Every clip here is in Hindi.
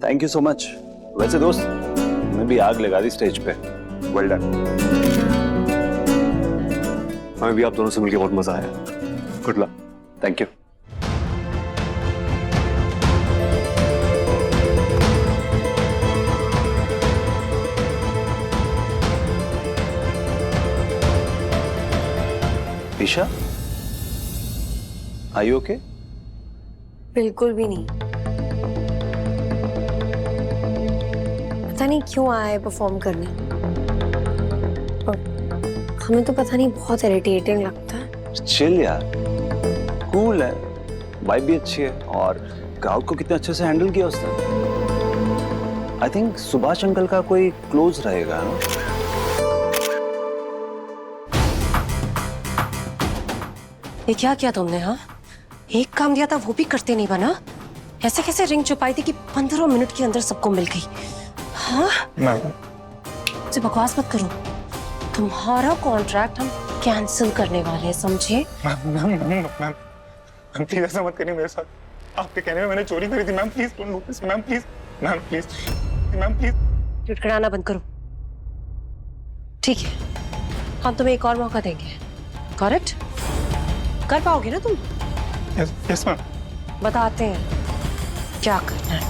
Thank you so much. वैसे दोस्त, मैं भी आग लगा दी स्टेज पे। Well done. हमें भी आप दोनों से मिलकर बहुत मजा आया। Good luck. Thank you. Isha, are you okay? बिल्कुल भी नहीं। पता नहीं क्यों आया है परफॉर्म करने, और हमें तो पता नहीं बहुत इरिटेटिंग लगता है। चिल यार, कूल है, वाइब भी अच्छी है और क्राउड को कितने अच्छे से हैंडल किया उसने। आई थिंक सुभाष अंकल का कोई क्लोज रहेगा ना? ये क्या किया तुमने? हाँ, एक काम दिया था वो भी करते नहीं बना। ऐसे कैसे रिंग छुपाई थी कि 15 मिनट के अंदर सबको मिल गई? हाँ, मुझसे बकवास मत करो। तुम्हारा कॉन्ट्रैक्ट हम कैंसिल करने वाले हैं, समझे? मैम प्लीज ऐसा मत करिए मेरे साथ। आपके कहने में मैंने चोरी करी थी। Ma'am please don't do this. Ma'am please, ma'am please, ma'am please. लुटकराना बंद करो। ठीक है, हम तुम्हें एक और मौका देंगे। करेक्ट? कर पाओगे ना तुम? Yes ma'am. बताते हैं क्या करना है।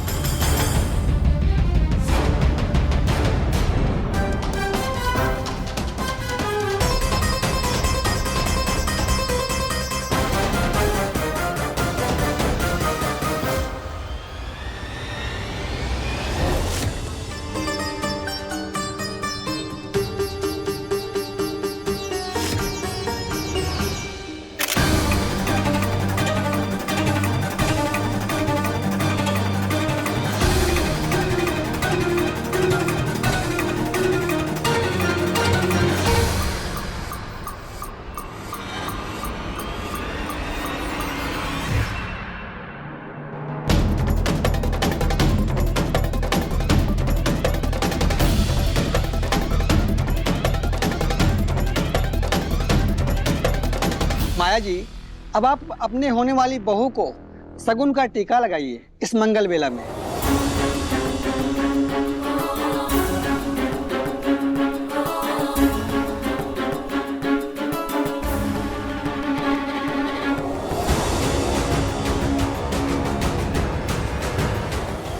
माया जी, अब आप अपने होने वाली बहू को शगुन का टीका लगाइए इस मंगल बेला में।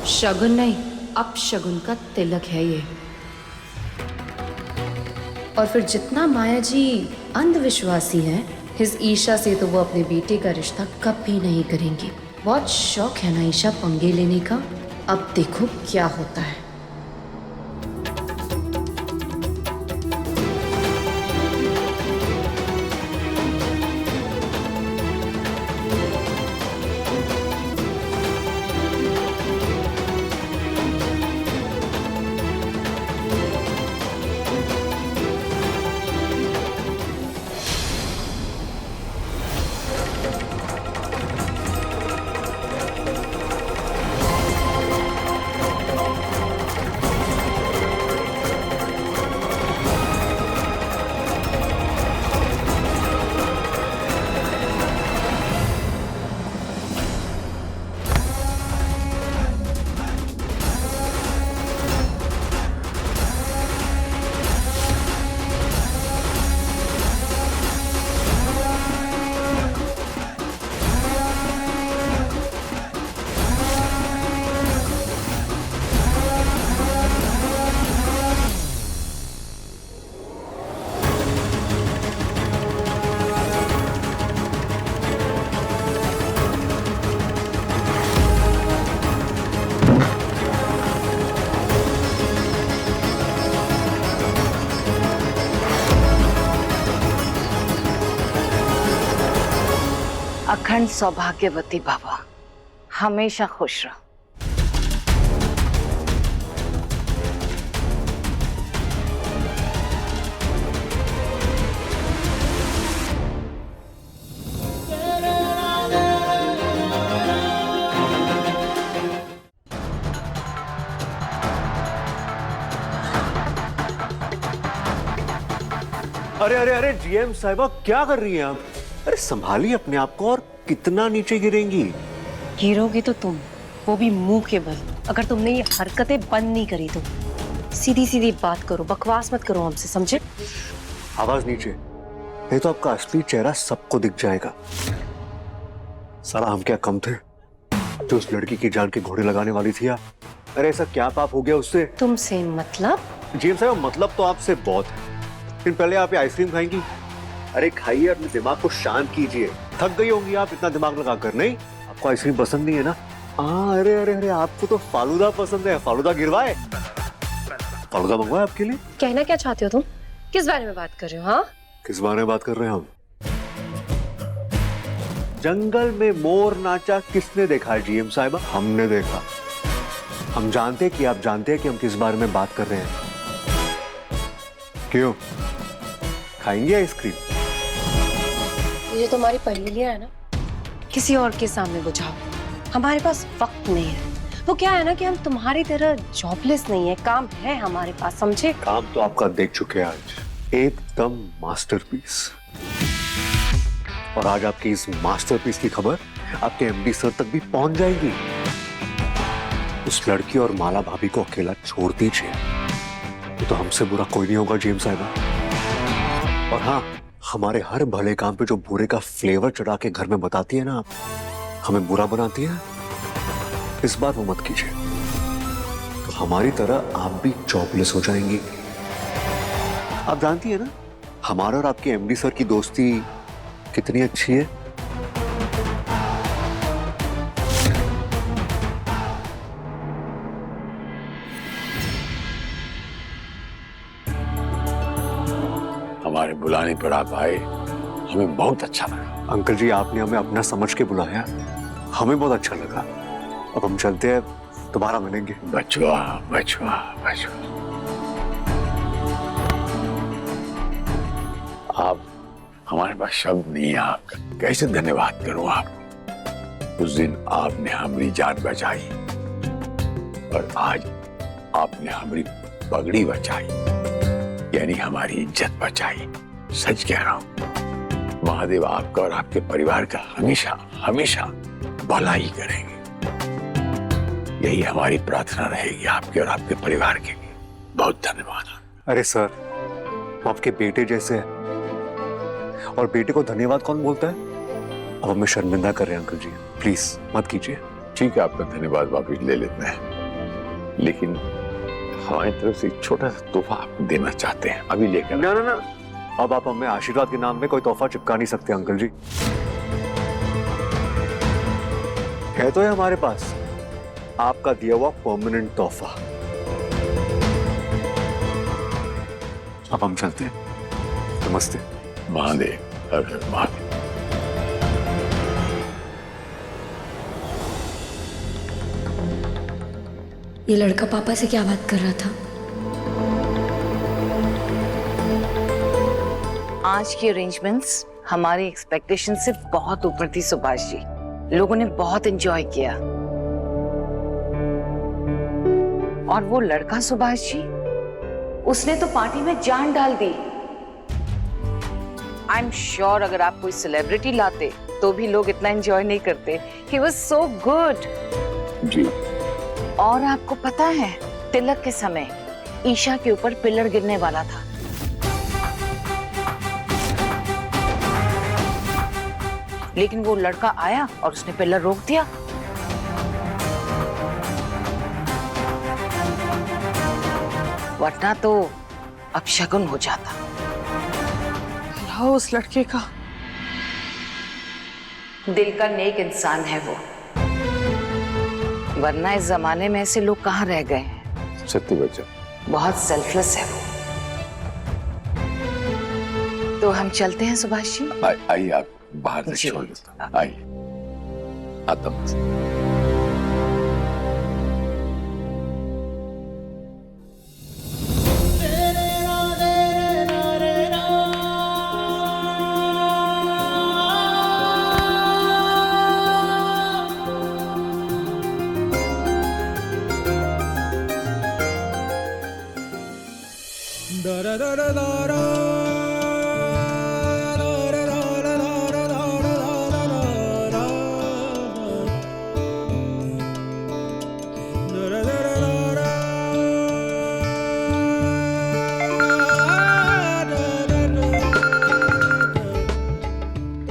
शगुन नहीं, अपशगुन का तिलक है ये। और फिर जितना माया जी अंधविश्वासी है, इस ईशा से तो वो अपने बेटे का रिश्ता कभी नहीं करेंगी। बहुत शौक है ना ईशा पंगे लेने का। अब देखो क्या होता है। अखंड सौभाग्यवती भव, हमेशा खुश रहो। अरे अरे अरे जीएम साहिबा, क्या कर रही हैं आप? अरे संभालिए अपने आप को, और कितना नीचे गिरेंगी। गिरोगी तो तुम, वो भी मुंह के बल। अगर तुमने ये हरकतें बंद नहीं करी तो सीधी सीधी बात करो, बकवास मत करो हमसे, समझे? आवाज नीचे, नहीं तो आपका असली चेहरा सबको दिख जाएगा। साला हम क्या कम थे जो उस लड़की की जान के घोड़े लगाने वाली थी आप? अरे ऐसा क्या पाप हो गया उससे? तुमसे मतलब? जेम्स साहब, मतलब तो आपसे बहुत है, लेकिन पहले आप ये आइसक्रीम खाएंगी? अरे खाइए, अपने दिमाग को शांत कीजिए। थक गई होंगी आप इतना दिमाग लगा कर। नहीं, आपको आइसक्रीम पसंद नहीं है ना? अरे अरे अरे, आपको तो फालूदा पसंद है। फालूदा गिरवाए, फालूदा मंगवाए आपके लिए। कहना क्या चाहते हो तुम? किस बारे में बात कर रहे हो? हाँ, किस बारे में बात कर रहे हैं हम? जंगल में मोर नाचा किसने देखा है जीएम साहिबा? हमने देखा। हम जानते हैं कि आप जानते हैं कि हम किस बारे में बात कर रहे हैं। क्यों, खाएंगे आइसक्रीम? ये तुम्हारी पहेलियां है ना, किसी और के सामने बुझाओ। हमारे पास वक्त नहीं है। वो क्या है ना कि हम तुम्हारी तरह जॉबलेस नहीं है, काम है हमारे पास, समझे? काम तो आपका देख चुके हैं आज, एकदम मास्टरपीस। और आज आपकी इस मास्टरपीस की खबर आपके एमडी सर तक भी पहुंच जाएगी। उस लड़की और माला भाभी को अकेला छोड़ दीजिए, तो हमसे बुरा कोई नहीं होगा जेम्स साहिबा। और हाँ, हमारे हर भले काम पे जो बुरे का फ्लेवर चढ़ा के घर में बताती है ना आप, हमें बुरा बनाती है, इस बात वो मत कीजिए। तो हमारी तरह आप भी जॉबलेस हो जाएंगी। आप जानती है ना हमारा और आपके एमडी सर की दोस्ती कितनी अच्छी है। हमारे बुलाने पर आप आए, हमें बहुत अच्छा लगा। अंकल जी, आपने हमें अपना समझ के बुलाया, हमें बहुत अच्छा लगा। अब हम चलते हैं, दोबारा मिलेंगे। बचवा बचवा बचवा, आप, हमारे पास शब्द नहीं है आपका, कैसे धन्यवाद करूं आपको। उस दिन आपने हमारी जान बचाई और आज आपने हमारी पगड़ी बचाई, यानी हमारी इज्जत बचाई। सच कह रहा हूं, महादेव आपका और आपके परिवार का हमेशा हमेशा भला ही करेंगे। यही हमारी प्रार्थना रहेगी आपके और आपके परिवार के लिए। बहुत धन्यवाद। अरे सर, वो आपके बेटे जैसे हैं, और बेटे को धन्यवाद कौन बोलता है? अब हमें शर्मिंदा कर रहे हैं अंकल जी, प्लीज मत कीजिए। ठीक है, आपका धन्यवाद वापस ले लेते हैं, लेकिन हमारी तरफ से एक छोटा सा तोहफा आपको देना चाहते हैं, अभी लेकर। ना ना ना, अब आप हमें आशीर्वाद के नाम में कोई तोहफा चिपका नहीं सकते अंकल जी। है तो है हमारे पास आपका दिया हुआ परमानेंट तोहफा। अब हम चलते हैं। नमस्ते। महादेव, हर हर महादेव। ये लड़का पापा से क्या बात कर रहा था? आज की अरेंजमेंट्स हमारी एक्सपेक्टेशन से बहुत ऊपर थी सुभाष जी। लोगों ने बहुत एंजॉय किया। और वो लड़का सुभाष जी, उसने तो पार्टी में जान डाल दी। आई एम श्योर अगर आप कोई सेलिब्रिटी लाते तो भी लोग इतना एंजॉय नहीं करते। He was so good. जी। और आपको पता है, तिलक के समय ईशा के ऊपर पिलर गिरने वाला था, लेकिन वो लड़का आया और उसने पिलर रोक दिया। वरना तो अपशगुन हो जाता। उस लड़के का दिल का नेक इंसान है वो, वरना इस जमाने में ऐसे लोग कहाँ रह गए हैं। सत्य बच्चा, बहुत सेल्फलेस है वो। तो हम चलते हैं सुभाष जी। आइए, आप बाहर से छोड़ देता। आइए, आता हूं।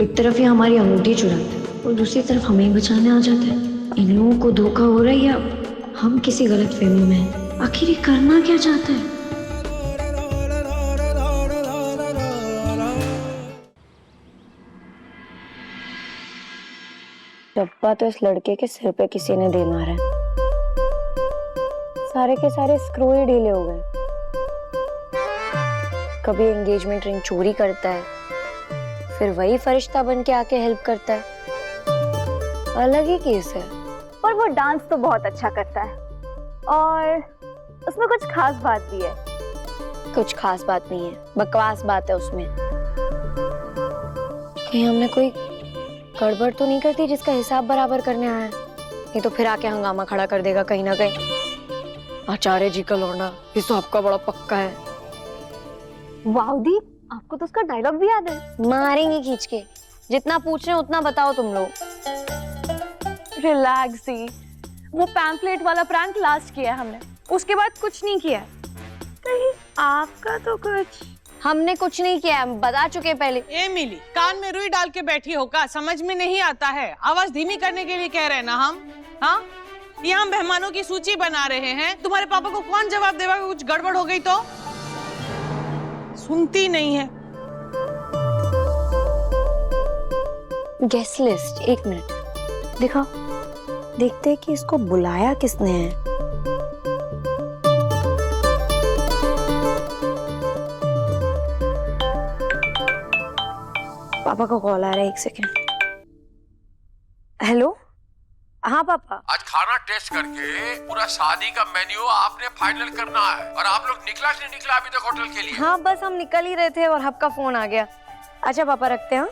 एक तरफ ये हमारी अंगूठी चुराते हैं और दूसरी तरफ हमें ही बचाने आ जाते हैं। इन लोगों को धोखा हो रहा है या हम किसी गलत फहमी में हैं? आखिर ये करना क्या चाहते हैं? डब्बा तो इस लड़के के सिर पे किसी ने दे मारा है। सारे के सारे स्क्रू ही ढीले हो गए। कभी एंगेजमेंट रिंग चोरी करता है, फिर वही फरिश्ता बन के आके हेल्प करता है। अलग ही केस है। पर वो डांस तो बहुत अच्छा करता है और उसमें कुछ खास बात भी है। कुछ खास बात नहीं है, बकवास बात है उसमें। कहीं हमने कोई गड़बड़ तो नहीं करती जिसका हिसाब बराबर करने आया है? नहीं तो फिर आके हंगामा खड़ा कर देगा कहीं ना कहीं। आचार्य जी का लौंडा हिसाब का बड़ा पक्का है। वाओ दी, आपको तो उसका डायलॉग भी याद है। मारेंगे खींच के। जितना पूछ रहे हो उतना बताओ तुम लोग। रिलैक्स दी, वो पैम्फलेट वाला प्रैंक लास्ट किया है हमने, उसके बाद कुछ नहीं किया। कहीं आपका तो कुछ? हमने कुछ नहीं किया, हम बता चुके पहले। ए मिली, कान में रुई डाल के बैठी हो का? समझ में नहीं आता है? आवाज धीमी करने के लिए कह रहे हैं ना हम? हाँ, ये हम मेहमानों की सूची बना रहे हैं। तुम्हारे पापा को कौन जवाब देगा कि कुछ गड़बड़ हो गई तो? सुनती नहीं है। गेस्ट लिस्ट, 1 मिनट दिखाओ, देखते हैं कि इसको बुलाया किसने है। पापा का कॉल आ रहा है, 1 सेकेंड। हेलो, हाँ पापा। आज खाना टेस्ट करके पूरा शादी का मेन्यू आपने फाइनल करना है। और आप लोग निकला कि नहीं निकला अभी तक होटल के लिए? हाँ बस हम निकल ही रहे थे और आपका फोन आ गया। अच्छा पापा रखते हैं।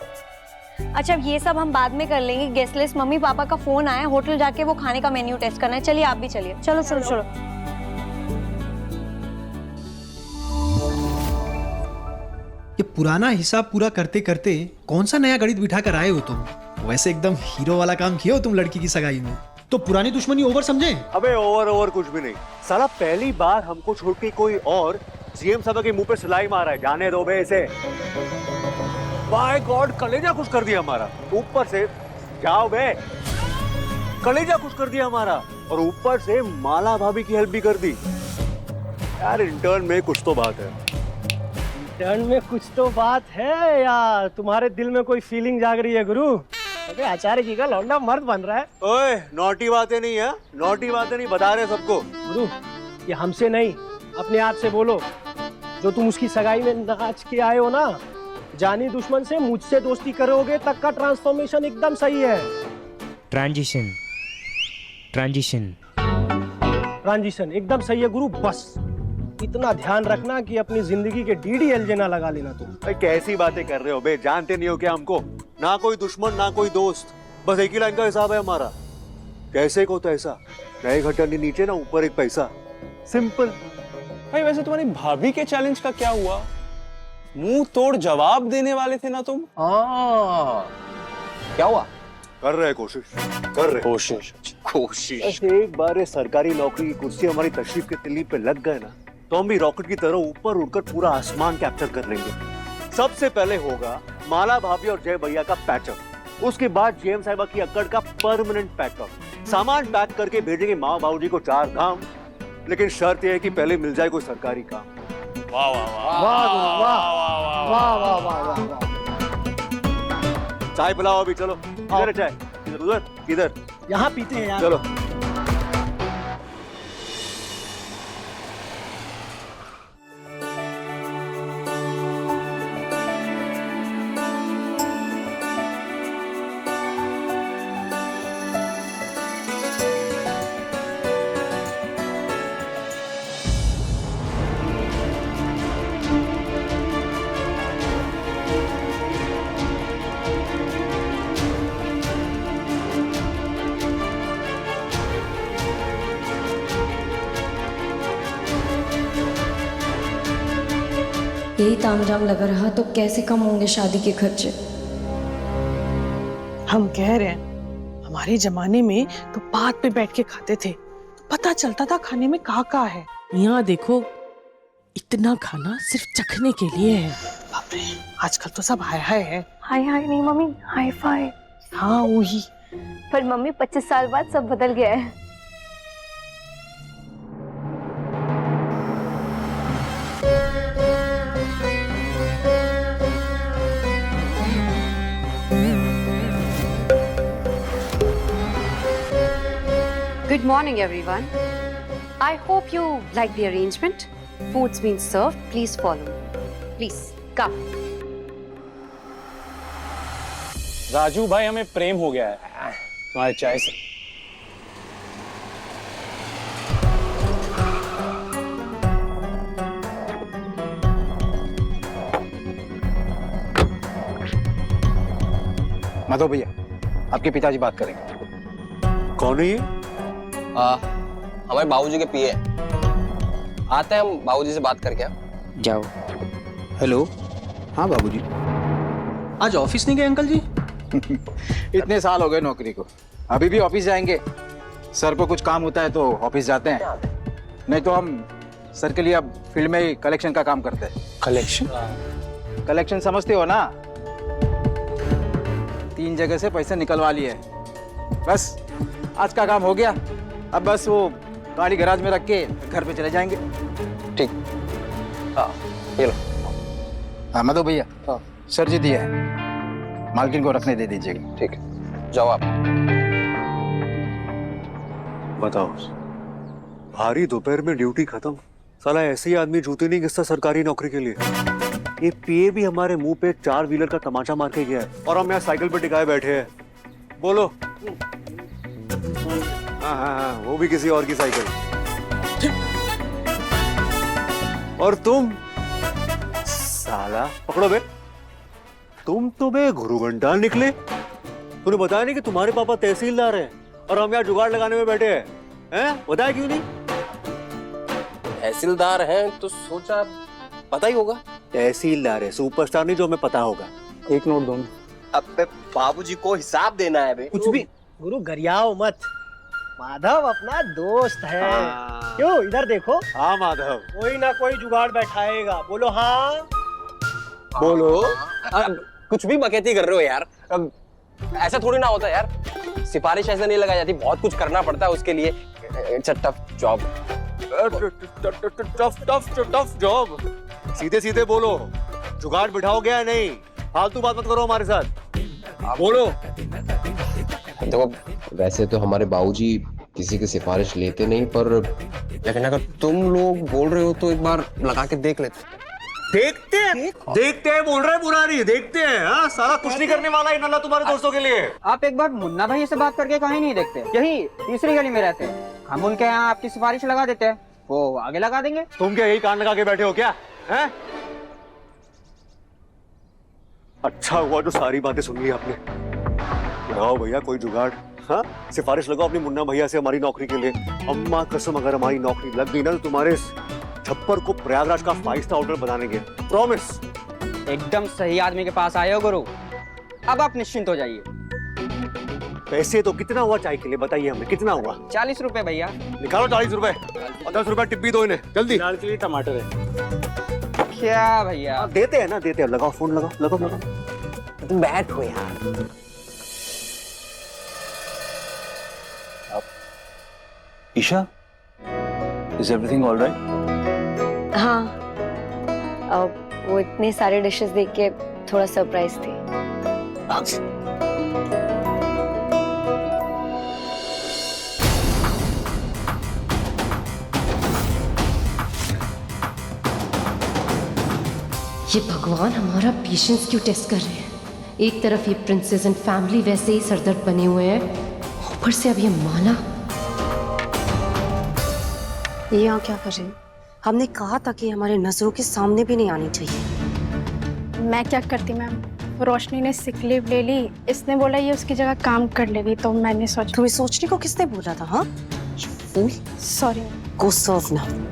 अच्छा ये सब हम बाद में कर लेंगे। गेस्ट लिस्ट, मम्मी पापा का फोन आया, होटल जाके वो खाने का मेन्यू टेस्ट करना है। चलिए आप भी चलिए। चलो चलो चलो। ये पुराना हिसाब पूरा करते करते कौन सा नया गणित बिठा कर आए हो तुम? वैसे एकदम हीरो वाला काम किया हो तुम लड़की की सगाई में। तो पुरानी दुश्मनी ओवर समझे? अबे ओवर कुछ भी नहीं साला। पहली बार हमको छोड़ के कोई और सीएम साहब के मुंह पे सिलाई मारा है। जाने दो बे इसे। बाय गॉड, कलेजा खुश कर दिया हमारा। ऊपर से जाओ बे, कलेजा खुश कर दिया हमारा। और ऊपर से माला भाभी की हेल्प भी कर दी। यार इंटर्न में कुछ तो बात है। टर्न में कुछ तो बात है यार। तुम्हारे दिल में कोई फीलिंग जाग रही है गुरु। अबे आचार्य जी का लौंडा मर्द बन रहा है। ओए नॉटी बातें नहीं है, नॉटी बातें नहीं बता रहे सबको। गुरु ये हमसे नहीं, अपने आप से बोलो। जो तुम उसकी सगाई में नाच के आए हो ना, जानी दुश्मन से मुझसे दोस्ती करोगे तक का ट्रांसफॉर्मेशन एकदम सही है। ट्रांजिशन ट्रांजिशन एकदम सही है गुरु। बस इतना ध्यान रखना कि अपनी जिंदगी के DDLJ ना लगा लेना तुम। भाई कैसी बातें कर रहे हो बे? जानते नहीं हो क्या हमको? ना कोई दुश्मन ना कोई दोस्त, बस एक ही लाइन का हिसाब है हमारा। कैसे को तैसा, नए घटन नीचे ना ऊपर एक पैसा। सिंपल। भाई वैसे तुम्हारी भाभी के चैलेंज का क्या हुआ? मुंह तोड़ जवाब देने वाले थे ना तुम। क्या हुआ? कर रहे कोशिश। एक बार सरकारी नौकरी की कुर्सी हमारी तशरीफ के तिल्ली पे लग गए ना, तो हम भी रॉकेट की तरह ऊपर उड़कर पूरा आसमान कैप्चर कर लेंगे। सबसे पहले होगा माला भाभी और जय भैया का पैचअप। उसके बाद जेएम साहिबा की अक्कड़ का परमानेंट पैकअप। सामान पैक करके भेजेंगे माँ बाबूजी को 4 धाम। लेकिन शर्त यह है कि पहले मिल जाए कोई सरकारी काम। वाह वाह वाह वाह वाह वाह वाह वाह वाह। चाय पिलाओ अभी, चलो। इधर है चाय, इधर उधर इधर। यहाँ पीते हैं यार। चलो। यही तामझाम लगा रहा तो कैसे कम होंगे शादी के खर्चे? हम कह रहे हैं हमारे जमाने में तो बात पे बैठ के खाते थे, पता चलता था खाने में का है। यहाँ देखो, इतना खाना सिर्फ चखने के लिए है। बाप रे। आजकल तो सब हाय हाय है। हाय हाय नहीं मम्मी, हाई फाई। हाँ वही। पर मम्मी 25 साल बाद सब बदल गया है। Good morning, everyone. I hope you like the arrangement. Food's been served. Please follow. Please, come. Raju भाई, हमें प्रेम हो गया है तुम्हारे चाय से। माधव भैया, आपके पिताजी बात करेंगे। कौन है ये? हमारे बाबूजी के पीए आते हैं, हम बाबूजी से बात करके जाओ। हेलो। हाँ बाबूजी। आज ऑफिस नहीं गए अंकल जी? इतने साल हो गए नौकरी को, अभी भी ऑफिस जाएंगे? सर को कुछ काम होता है तो ऑफिस जाते हैं, नहीं तो हम सर के लिए अब फील्ड में ही कलेक्शन का काम करते हैं। कलेक्शन? कलेक्शन समझते हो ना? 3 जगह से पैसे निकलवा लिए, बस आज का काम हो गया। अब बस वो गाड़ी गैराज में रख के घर पे चले जाएंगे। ठीक। हाँ ये लो। हाँ मधु भैया, हाँ सर जी दिया है, मालकिन को रखने दे दीजिएगा। ठीक है, जाओ आप। बताओ, भारी दोपहर में ड्यूटी खत्म, साला ऐसे ही आदमी जूते नहीं घिसता सरकारी नौकरी के लिए। ये पीए भी हमारे मुंह पे 4 व्हीलर का तमाचा मार के गया है और हम यहाँ साइकिल पे टिकाए बैठे हैं। बोलो। हाँ, वो भी किसी और की साइकिल। और तुम साला पकड़ो बे, तुम तो बे घुरुघंटा निकले। तूने बताया नहीं कि तुम्हारे पापा तहसीलदार हैं और हम यहाँ जुगाड़ लगाने में बैठे हैं? बताया क्यों नहीं? तहसीलदार हैं तो सोचा पता ही होगा। तहसीलदार है, सुपरस्टार नहीं जो हमें पता होगा। एक नोट दो। अब बाबूजी को हिसाब देना है बे। कुछ भी गुरु गरियाओ मत, माधव अपना दोस्त है। क्यों इधर देखो। हाँ माधव, कोई ना कोई जुगाड़ बैठाएगा। बोलो हाँ। बोलो। कुछ भी बकैती कर रहे हो यार, अब ऐसा थोड़ी ना होता यार, सिफारिश ऐसे नहीं लगाई जाती, बहुत कुछ करना पड़ता है उसके लिए। It's a tough job. Tough job. सीधे सीधे बोलो, जुगाड़ बिठाओ गया नहीं, फालतू बात मत करो हमारे साथ। बोलो। देखो, वैसे तो हमारे बाबूजी किसी की सिफारिश लेते नहीं, पर लेकिन अगर तुम लोग बोल रहे हो तो एक बार लगा के देख लेते। देखते हैं बोल रहे हैं पुरानी, देखते हैं। हाँ, सारा कुछ नहीं करने वाला है नल्ला तुम्हारे दोस्तों के लिए। आप एक बार मुन्ना भाई से बात करके कहीं नहीं देखते, यही तीसरी गली में रहते हैं, हम उनके यहाँ आपकी सिफारिश लगा देते हैं, वो आगे लगा देंगे। तुम क्या यही कान लगा के बैठे हो क्या? हैं? अच्छा हुआ जो सारी बातें सुन ली आपने। लगाओ भैया कोई जुगाड़। हाँ, सिफारिश लगाओ अपनी मुन्ना भैया से हमारी नौकरी के लिए। अम्मा कसम, अगर हमारी नौकरी लग गई ना तो तुम्हारे छप्पर को प्रयागराज का 5 स्टार होटल बना देंगे, प्रॉमिस। एकदम सही आदमी के पास आए हो गुरु, अब आप निश्चिंत हो जाइए। पैसे तो कितना हुआ चाय के लिए, बताइए हमें कितना हुआ? 40 रुपए भैया। निकालो 40 रुपए और 10 रुपए टिप भी दो इन्हें, जल्दी। दाल के लिए टमाटर है क्या भैया? देते हैं ना, देते हैं। लगाओ फोन, लगाओ। तुम बैठो यार। Isha, is everything all right? हाँ, वो इतने सारे डिशेस देख के थोड़ा सरप्राइज थी। ये भगवान हमारा पेशेंस क्यों टेस्ट कर रहे हैं? एक तरफ ये प्रिंसेस एंड फैमिली वैसे ही सरदर्द बने हुए हैं, ऊपर से अब ये माला। ये यहाँ क्या कर रहे हैं? हमने कहा था कि हमारे नजरों के सामने भी नहीं आनी चाहिए। मैं क्या करती मैम, रोशनी ने सिक लीव ले ली, इसने बोला ये उसकी जगह काम कर लेगी, तो मैंने सोचा। तुम्हें सोचने को किसने बोला था? हाँ, सॉरी। गो सर्व नाउ।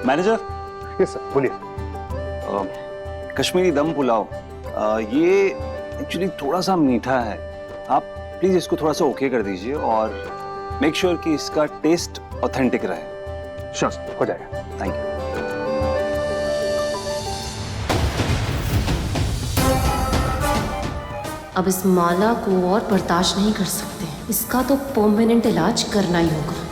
मैनेजर। यस सर, बोलिए। कश्मीरी दम पुलाव, ये एक्चुअली थोड़ा सा मीठा है। आप प्लीज इसको थोड़ा सा ओके कर दीजिए और मेक श्योर कि इसका टेस्ट ऑथेंटिक रहे। श्योर, हो जाएगा। Thank you. अब इस माला को और बर्दाश्त नहीं कर सकते, इसका तो परमानेंट इलाज करना ही होगा।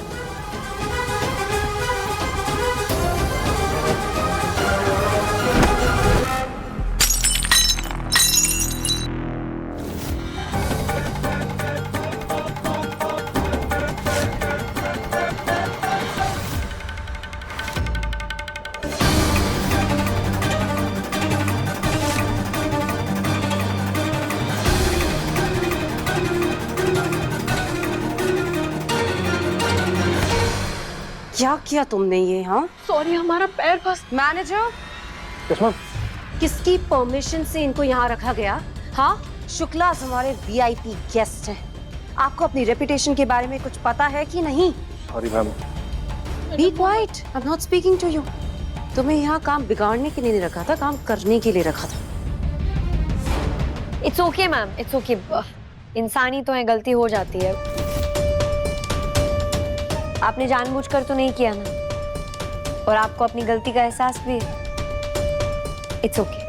क्या किया तुमने ये? हाँ सॉरी, हमारा पैर फंस। मैनेजर, कस्मा, किसकी परमिशन से इनको यहाँ रखा गया? हाँ, शुक्लास हमारे वीआईपी गेस्ट हैं। आपको अपनी रेपुटेशन के बारे में कुछ पता है कि नहीं? Sorry ma'am. Be quiet, I am not speaking to you. तुम्हें यहाँ काम बिगाड़ने के लिए नहीं रखा था, काम करने के लिए रखा था। It's okay ma'am, it's okay. इंसानी तो है, गलती हो जाती है। आपने जानबूझकर तो नहीं किया ना, और आपको अपनी गलती का एहसास भी है। इट्स ओके,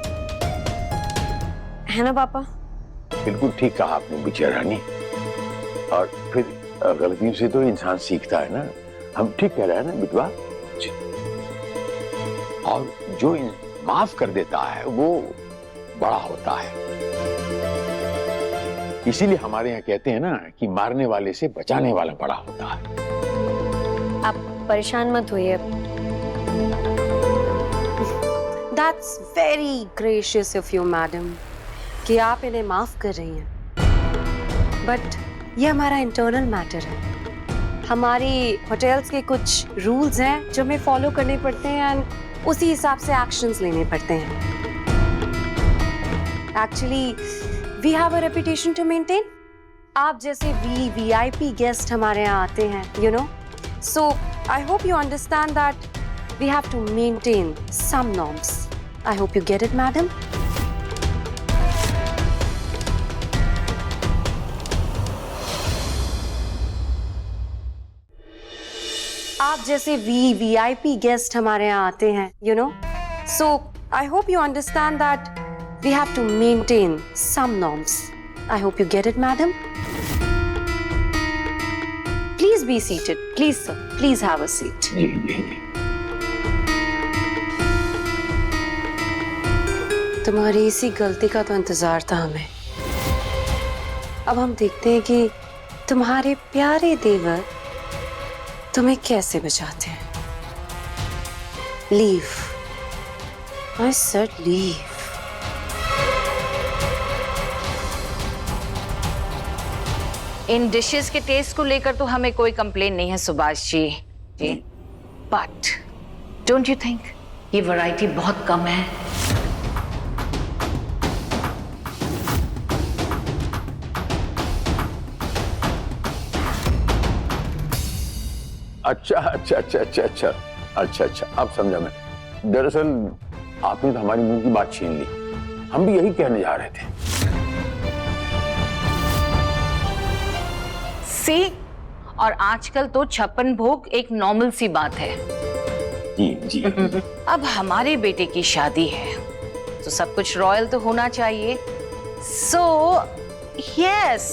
है ना पापा? बिल्कुल ठीक कहा आपने बिटिया रानी। और फिर गलतियों से तो इंसान सीखता है ना। हम ठीक कह रहे हैं ना बिटवा जी। और जो माफ कर देता है वो बड़ा होता है। इसीलिए हमारे यहाँ कहते हैं ना कि मारने वाले से बचाने वाला बड़ा होता है। आप परेशान मत होइए। That's very gracious of you, madam, कि आप इन्हें माफ कर रही हैं। बट ये हमारा इंटरनल मैटर है। हमारी होटल्स के कुछ रूल्स हैं जो हमें फॉलो करने पड़ते हैं एंड उसी हिसाब से एक्शंस लेने पड़ते हैं। Actually we have a reputation to maintain. आप जैसे वीआईपी गेस्ट हमारे यहाँ आते हैं, you know, so I hope you understand that we have to maintain some norms. I hope you get it, madam. आप जैसे वीआईपी गेस्ट हमारे यहाँ आते हैं, you know, so I hope you understand that we have to maintain some norms. I hope you get it, madam. Please be seated. Please, sir. Please have a seat. जी जी जी। तुम्हारी इसी गलती का तो इंतजार था हमें। अब हम देखते हैं कि तुम्हारे प्यारे देवर तुम्हें कैसे बचाते हैं। Leave. I said leave. In dishes के टेस्ट को लेकर तो हमें कोई कंप्लेन नहीं है Subhash ji. But don't you think ये वैरायटी बहुत कम है? अच्छा अच्छा अच्छा अच्छा अच्छा अच्छा अच्छा, अब समझा मैं। दरअसल आपने तो हमारी मुंह की बात छीन ली। हम भी यही कहने जा रहे थे। सी, और आजकल तो 56 भोग एक नॉर्मल सी बात है। जी जी। अब हमारे बेटे की शादी है तो सब कुछ रॉयल तो होना चाहिए। So yes,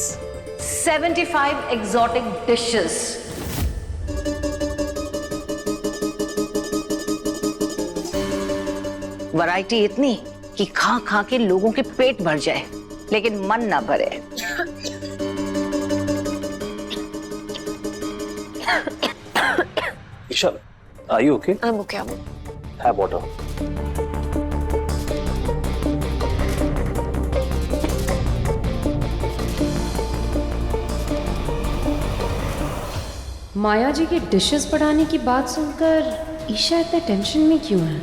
75 exotic dishes. Variety इतनी कि खा खा के लोगों के पेट भर जाए लेकिन मन ना भरे। Isha, are you okay? I'm okay, I'm okay. Have water. माया जी की डिशेस बढ़ाने की बात सुनकर ईशा इतने टेंशन में क्यों है?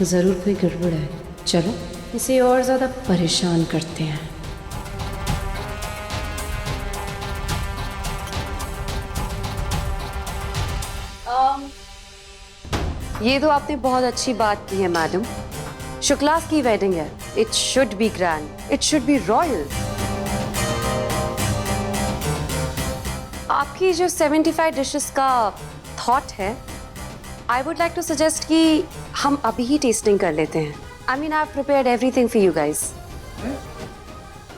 जरूर कोई गड़बड़ है। चलो इसे और ज्यादा परेशान करते हैं। ये तो आपने बहुत अच्छी बात की है मैडम, शुक्लास की वेडिंग है, it should be grand, it should be royal. आपकी जो 75 डिशेस का थॉट है, I would like to suggest कि हम अभी ही टेस्टिंग कर लेते हैं। I mean I have prepared everything for you guys.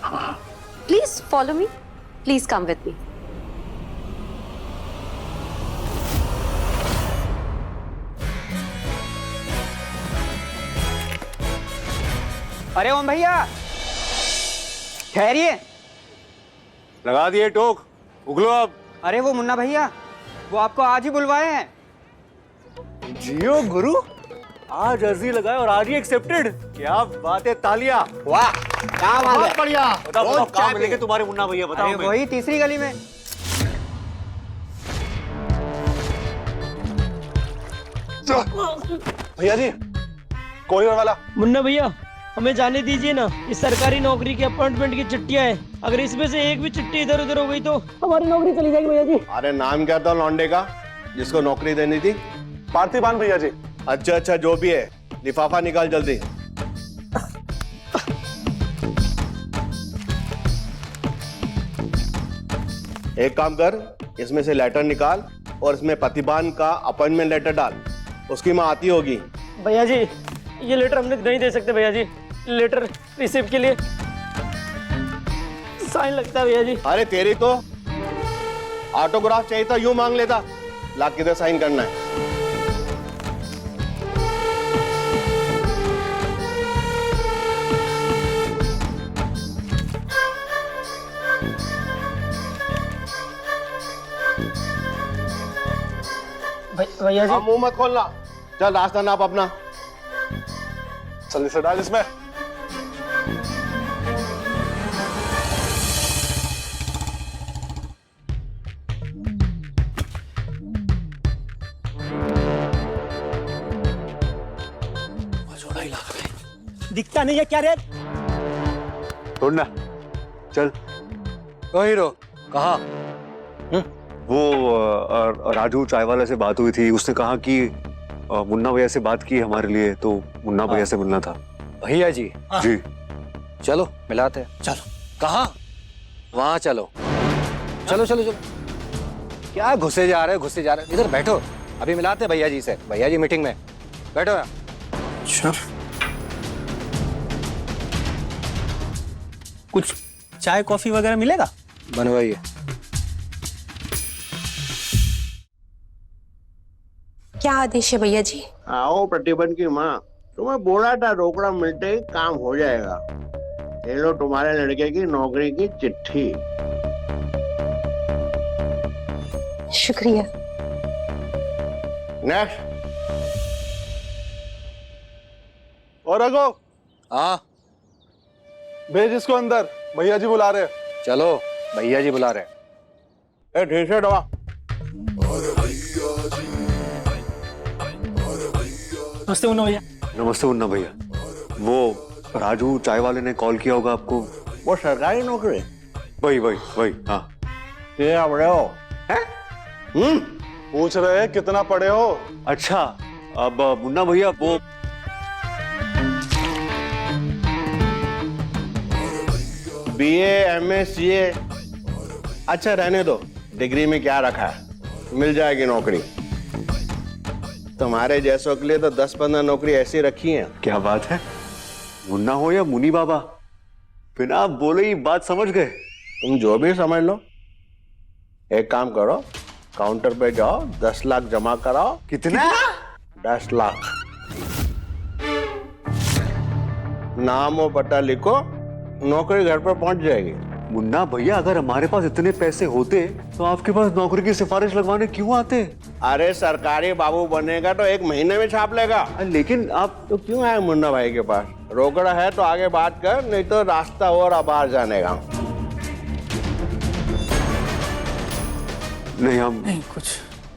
Please follow me, please come with me. अरे ओम भैया, ठहरिए। लगा दिए टोक, उगलो अब। अरे वो मुन्ना भैया, वो आपको आज ही बुलवाए हैं। जियो गुरु, आज अर्जी लगाए और आज ही एक्सेप्टेड। क्या बात है, तालियां। वाह, क्या बात है। बहुत बढ़िया। बताओ कहाँ मिलेंगे तुम्हारे मुन्ना भैया, बताओ। अरे वही तीसरी गली में। भैया जी, कोरियर वाला। मुन्ना भैया, हमें जाने दीजिए ना, इस सरकारी नौकरी की अपॉइंटमेंट की चिट्ठियां हैं, अगर इसमें से एक भी चिट्ठी इधर उधर हो गई तो हमारी नौकरी चली जाएगी भैया जी। अरे नाम क्या था लौंडे का जिसको नौकरी देनी थी? पार्थिबान भैया जी। अच्छा अच्छा, जो भी है, लिफाफा निकाल जल्दी। एक काम कर, इसमें से लेटर निकाल और इसमें प्रतिभान का अपॉइंटमेंट लेटर डाल। उसकी माँ आती होगी। भैया जी, ये लेटर हमने नहीं दे सकते भैया जी, लेटर रिसीव के लिए साइन लगता है भैया जी। अरे तेरी तो ऑटोग्राफ चाहिए था, यूं मांग लेता। ला किधर साइन करना है? भैया जी, मुंह मत खोलना। चल रास्ता नाप अपना। जल्दी से डाल इसमें। दिखता नहीं है क्या रे? छोड़ना, चल। ओ हीरो, कहाँ? वो राजू चाय वाले से बात हुई थी, उसने कहा कि मुन्ना भैया से बात की हमारे लिए, तो मुन्ना भैया से मिलना था। भैया जी? जी। चलो मिलाते हैं। चलो। कहाँ? वहाँ चलो। चलो चलो चलो। क्या घुसे जा रहे, इधर बैठो, अभी मिलाते हैं भैया जी से। भैया जी मीटिंग में, बैठो यहाँ। अच्छा, कुछ चाय कॉफी वगैरह मिलेगा? बनवाइए। क्या आदेश है भैया जी? आओ प्रतिबंध की माँ, तुम्हें बोला था रोकड़ा मिलते ही काम हो जाएगा। ये लो तुम्हारे लड़के की नौकरी की चिट्ठी। शुक्रिया। नेक्स्ट। और अगो, हाँ भेज इसको अंदर, भैया जी बुला रहे। चलो, भैया जी बुला रहे। ए ठीक है दवा। नमस्ते मुन्ना भैया। नमस्ते मुन्ना भैया। वो राजू चाय वाले ने कॉल किया होगा आपको। वो सरकारी नौकरी? वही वही वही, हाँ। क्या पढ़े हो? पूछ रहे हैं कितना पढ़े हो। अच्छा, अब मुन्ना भैया वो BA, MA, CA। अच्छा रहने दो, डिग्री में क्या रखा है, मिल जाएगी नौकरी। तुम्हारे जैसों के लिए तो 10-15 नौकरी ऐसी रखी हैं। क्या बात है, मुन्ना हो या मुनी बाबा, बिना बोले ही बात समझ गए। तुम जो भी समझ लो। एक काम करो, काउंटर पे जाओ, 10 लाख जमा कराओ। कितना? 10 लाख। नाम और पता लिखो, नौकरी घर पर पहुंच जाएगी। मुन्ना भैया, अगर हमारे पास इतने पैसे होते तो आपके पास नौकरी की सिफारिश लगवाने क्यों आते? अरे सरकारी बाबू बनेगा तो 1 महीने में छाप लेगा। लेकिन आप तो क्यों आए मुन्ना भाई के पास? रोकड़ा है तो आगे बात कर, नहीं तो रास्ता और बाहर जाने का। नहीं, हम नहीं कुछ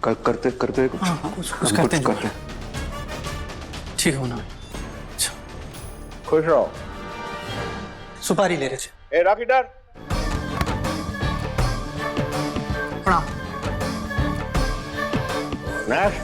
करते कुछ। हाँ, कुछ करते हैं। ठीक है मुन्ना। खुश रहो। सुपारी ले रहे थे। ए रॉक इधर। नेक्स्ट।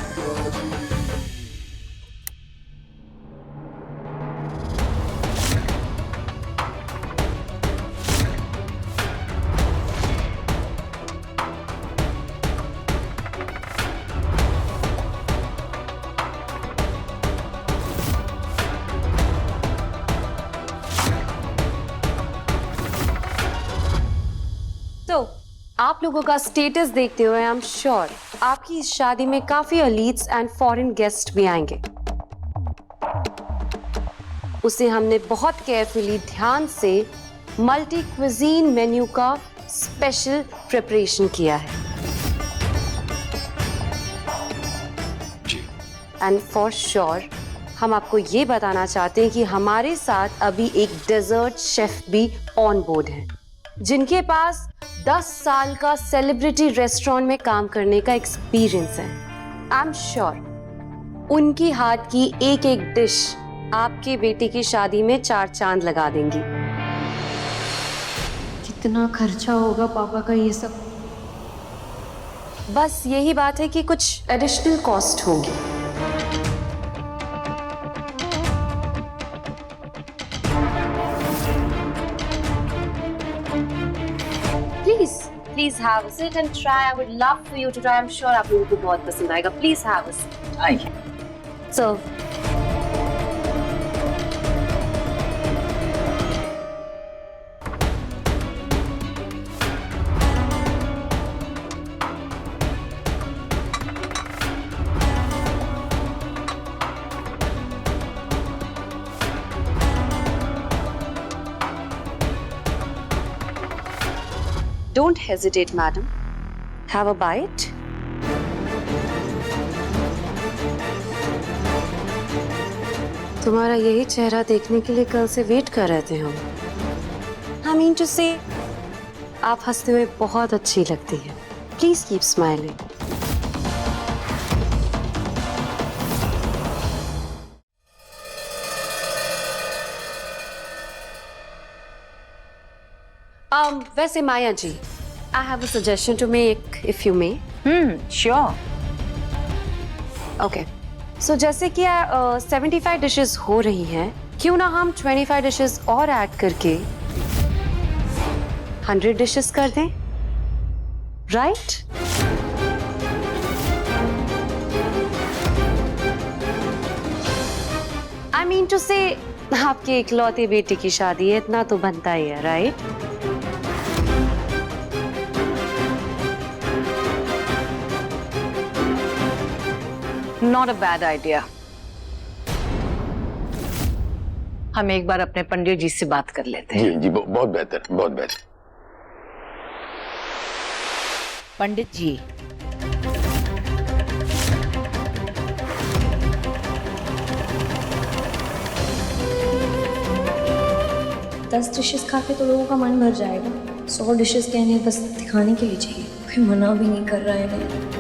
आप लोगों का स्टेटस देखते हुए आई एम श्योर आपकी इस शादी में काफी एलीट्स एंड फॉरेन गेस्ट भी आएंगे। उसे हमने बहुत केयरफुली ध्यान से मल्टी क्विजीन मेन्यू का स्पेशल प्रिपरेशन किया है। एंड फॉर श्योर हम आपको ये बताना चाहते हैं कि हमारे साथ अभी एक डेजर्ट शेफ भी ऑन बोर्ड है, जिनके पास 10 साल का सेलिब्रिटी रेस्टोरेंट में काम करने का एक्सपीरियंस है। आई एम श्योर उनकी हाथ की एक एक डिश आपके बेटे की शादी में 4 चांद लगा देंगी। कितना खर्चा होगा पापा का ये सब? बस यही बात है कि कुछ एडिशनल कॉस्ट होगी। Please have a sit and try. I would love for you to try. I'm sure आप लोगों को बहुत पसंद आएगा. Please have a sit. आइए. So. Don't hesitate, madam. Have a bite. तुम्हारा यही चेहरा देखने के लिए कल से वेट कर रहे थे हम। I mean to say, आप हंसते हुए बहुत अच्छी लगती है। Please keep smiling. वैसे माया जी, I have a suggestion to make, if you may. Sure. Okay. So जैसे कि 75 डिशेस हो रही हैं, क्यों ना हम 25 डिशेस और ऐड करके 100 डिशेस कर दें, right? I mean to say, आपके इकलौते बेटे की शादी है, इतना तो बनता ही है, right? Not a bad idea. हम एक बार अपने पंडित जी से बात कर लेते हैं। जी जी, बहुत बेहतर, बहुत बेहतर। पंडित जी, दस डिशेस खा के तो लोगों का मन भर जाएगा। 100 डिशेस कहने बस दिखाने के लिए चाहिए, कोई मना भी नहीं कर रहा है इन्हें।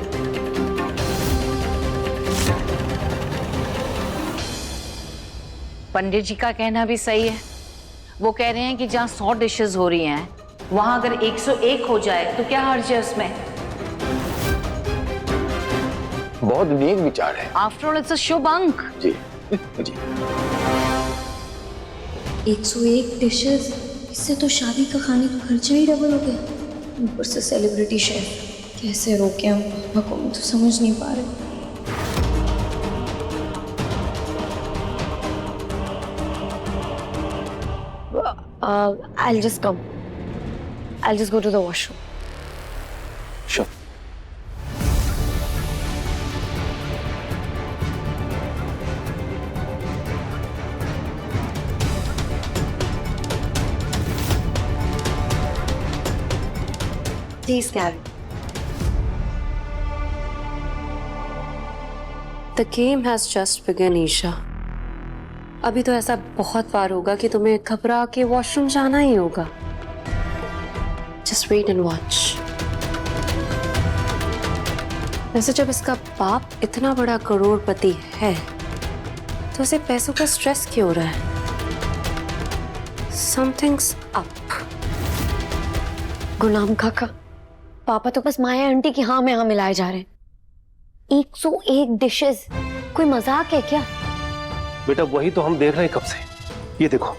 पंडित जी का कहना भी सही है। वो कह रहे हैं कि जहाँ 100 डिशेस हो रही हैं, वहां अगर 101 हो जाए तो क्या हर्ज है उसमें? बहुत नेक विचार है। आफ्टर ऑल इट्स अ शुभ अंक। जी जी। 101 डिशेस, इससे तो शादी का खाने का खर्चा ही डबल हो गया। ऊपर से सेलिब्रिटी शेफ, कैसे रोके हम पापा को, तो समझ नहीं पा रहे। I'll just come. I'll just go to the washroom. Sure. Please carry. The game has just begun, Isha. अभी तो ऐसा बहुत बार होगा कि तुम्हें घबरा के वॉशरूम जाना ही होगा। Just wait and watch. वैसे जब इसका बाप इतना बड़ा करोड़पति है, तो उसे पैसों का स्ट्रेस क्यों हो रहा है? Something's up. गुलाम काका, पापा तो बस माया आंटी की हाँ में हाँ मिलाए जा रहे हैं। 101 डिशेस, कोई मजाक है क्या? बेटा वही तो हम देख रहे हैं कब से। ये देखो,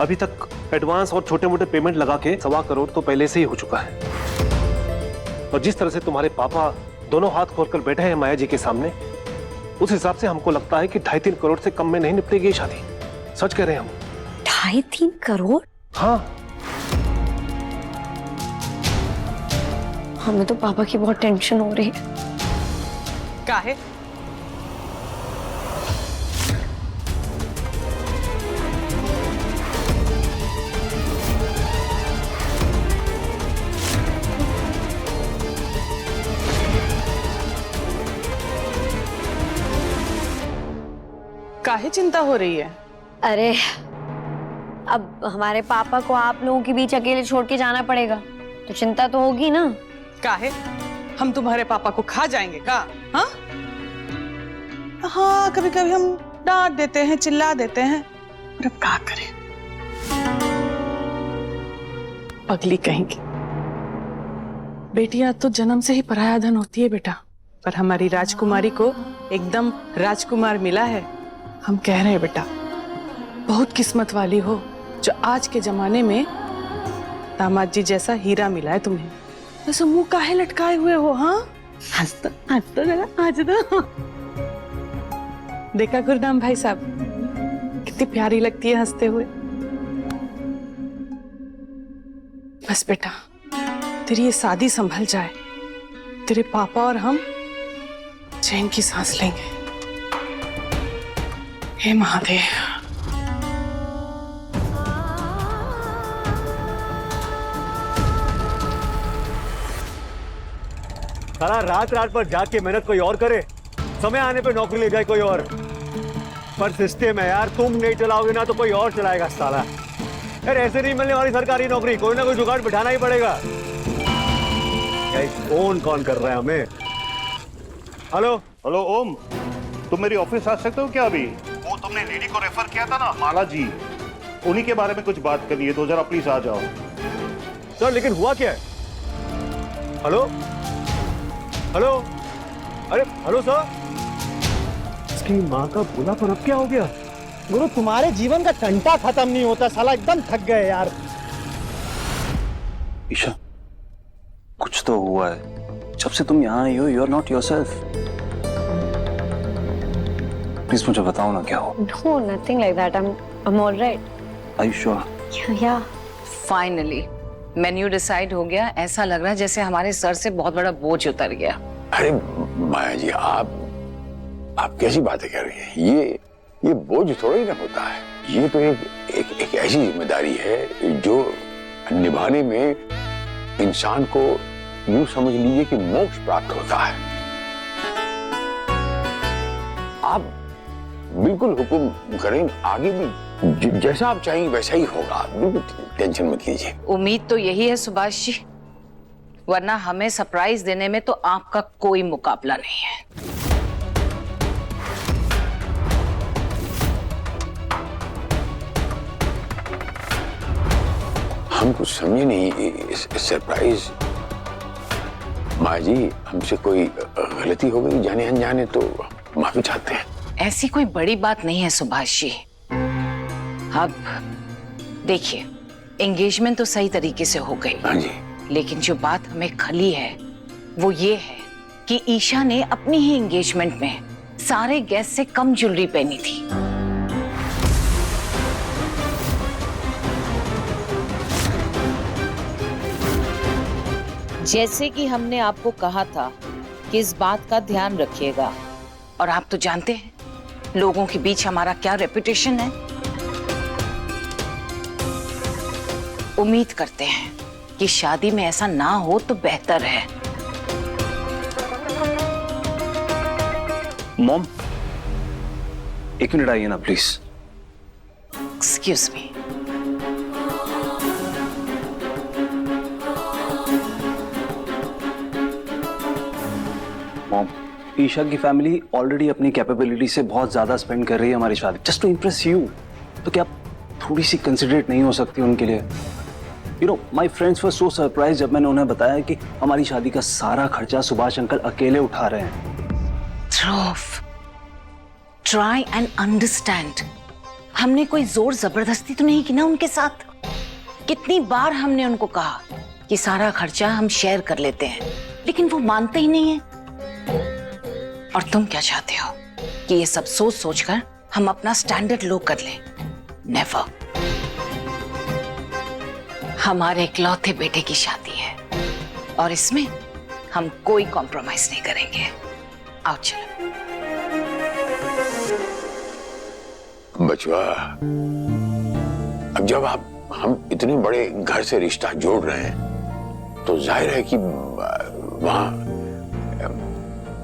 अभी तक एडवांस और छोटे मोटे पेमेंट लगा के 1.25 करोड़ तो पहले से ही हो चुका है। और जिस तरह से तुम्हारे पापा दोनों हाथ खोलकर बैठे हैं माया जी के सामने, उस हिसाब से हमको लगता है कि 2.5-3 करोड़ से कम में नहीं निपटेगी ये शादी। सच कह रहे हैं हम। 2.5-3 करोड़? हाँ। हमें तो पापा की बहुत टेंशन हो रही है। काहे? काहे चिंता हो रही है? अरे अब हमारे पापा को आप लोगों के बीच अकेले छोड़ के जाना पड़ेगा तो चिंता तो होगी ना। काहे? हम तुम्हारे पापा को खा जाएंगे का? हाँ हाँ, कभी कभी हम डांट देते हैं, चिल्ला देते हैं, और अब क्या करें? पगली कहेंगी। बेटियां तो जन्म से ही पराया धन होती है बेटा, पर हमारी राजकुमारी को एकदम राजकुमार मिला है। हम कह रहे हैं बेटा, बहुत किस्मत वाली हो जो आज के जमाने में दामाद जी जैसा हीरा मिला है तुम्हें। वैसे मुंह काहे लटकाए हुए हो? हाँ, हंस तो जरा, आज तो देखा गुरनाम भाई साहब, कितनी प्यारी लगती है हंसते हुए। बस बेटा, तेरी ये शादी संभल जाए, तेरे पापा और हम चैन की सांस लेंगे। हे महादेव। सारा रात रात पर जाग के मेहनत कोई और करे, समय आने पे नौकरी ले जाए कोई और। पर सिस्टम है यार, तुम नहीं चलाओगे ना तो कोई और चलाएगा साला। यार ऐसे नहीं मिलने वाली सरकारी नौकरी, कोई ना कोई जुगाड़ बिठाना ही पड़ेगा। फोन कौन कर रहा है हमें? हेलो हेलो ओम, तुम मेरी ऑफिस आ सकते हो क्या अभी? वो तुमने लेडी को रेफर किया था ना, माला जी, उन्हीं के बारे में कुछ बात करनी है, तो जरा प्लीज आ जाओ। सर लेकिन हुआ क्या है? हेलो हेलो, अरे हेलो सर। इसकी माँ का बोला पर अब क्या हो गया? गुरु तुम्हारे जीवन का घंटा खत्म नहीं होता साला, एकदम थक गए यार। ईशा, कुछ तो हुआ है। जब से तुम यहाँ आई हो, you are not yourself. Please मुझे बताओ ना क्या हो। No, nothing like that. I'm all right. Are you sure? Yeah. Finally menu decide हो गया। ऐसा लग रहा है जैसे हमारे सर से बहुत बड़ा बोझ उतर गया। अरे माया जी, आप कैसी बातें कर रही हैं? ये बोझ थोड़ा ही ना होता है। ये तो एक ऐसी जिम्मेदारी है जो निभाने में इंसान को यूं समझ लीजिए कि मोक्ष प्राप्त होता है। आप बिल्कुल हुक्म करें, आगे भी जैसा आप चाहेंगे वैसा ही होगा। बिल्कुल टेंशन मत लीजिए। उम्मीद तो यही है सुभाष जी, वरना हमें सरप्राइज देने में तो आपका कोई मुकाबला नहीं है। हम कुछ समझे नहीं सरप्राइज। माँ जी, हमसे कोई गलती हो गई जाने अनजाने तो माफी चाहते हैं। ऐसी कोई बड़ी बात नहीं है सुभाष जी। अब देखिए, एंगेजमेंट तो सही तरीके से हो गई। हाँ जी। लेकिन जो बात हमें खली है वो ये है कि ईशा ने अपनी ही एंगेजमेंट में सारे गेस्ट से कम ज्वेलरी पहनी थी। जैसे कि हमने आपको कहा था कि इस बात का ध्यान रखिएगा, और आप तो जानते हैं लोगों के बीच हमारा क्या रेपुटेशन है। उम्मीद करते हैं कि शादी में ऐसा ना हो तो बेहतर है। मॉम, एक मिनट आइए ना please. Excuse me. Mom, Isha की फैमिली ऑलरेडी अपनी कैपेबिलिटी से बहुत ज्यादा स्पेंड कर रही है हमारी शादी, जस्ट टू इम्प्रेस यू। तो क्या आप थोड़ी सी कंसिडरेट नहीं हो सकती उनके लिए? You know, my friends were so surprise जब मैंने उन्हें बताया कि हमारी शादी का सारा खर्चा सुभाष अंकल अकेले उठा रहे हैं। ध्रुव, ट्राई एंड अंडरस्टैंड। हमने कोई जोर जबरदस्ती तो नहीं की ना उनके साथ। कितनी बार हमने उनको कहा कि सारा खर्चा हम शेयर कर लेते हैं, लेकिन वो मानते ही नहीं है। और तुम क्या चाहते हो कि ये सब सोच सोचकर हम अपना स्टैंडर्ड लो कर लें? नेवर। हमारे इकलौते बेटे की शादी है और इसमें हम कोई कॉम्प्रोमाइज नहीं करेंगे। आओ चलो। बचवा, अब जब हम इतने बड़े घर से रिश्ता जोड़ रहे हैं तो जाहिर है कि वहां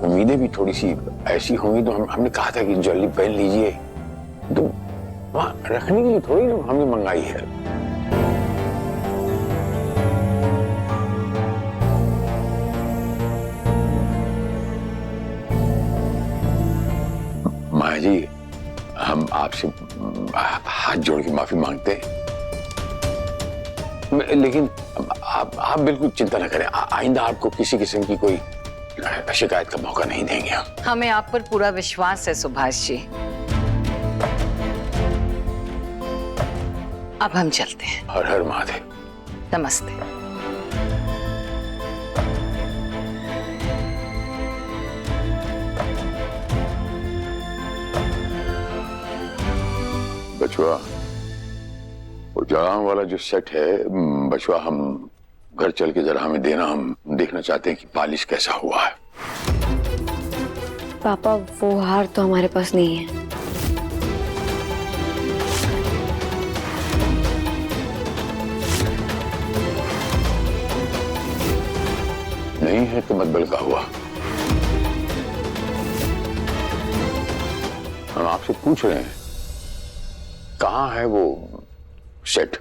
उम्मीदें भी थोड़ी सी ऐसी होंगी। तो हमने कहा था कि ज्वेलरी पहन लीजिए, तो वहां रखने के लिए थोड़ी ना हमने मंगाई है। माया जी, हम आपसे हाथ जोड़ के माफी मांगते हैं, लेकिन आप बिल्कुल चिंता न करें। आइंदा आपको किसी किस्म की कोई शिकायत का मौका नहीं देंगे हम। हमें आप पर पूरा विश्वास है सुभाष जी। अब हम चलते हैं। हर हर महादेव। नमस्ते। बचवा, वो जहाँ वाला जो सेट है बचवा, हम घर चल के जरा हमें देना। हम देखना चाहते हैं कि पॉलिश कैसा हुआ है। पापा वो हार तो हमारे पास नहीं है। नहीं है तो मतबल का हुआ। हम आपसे पूछ रहे हैं कहाँ है वो सेट?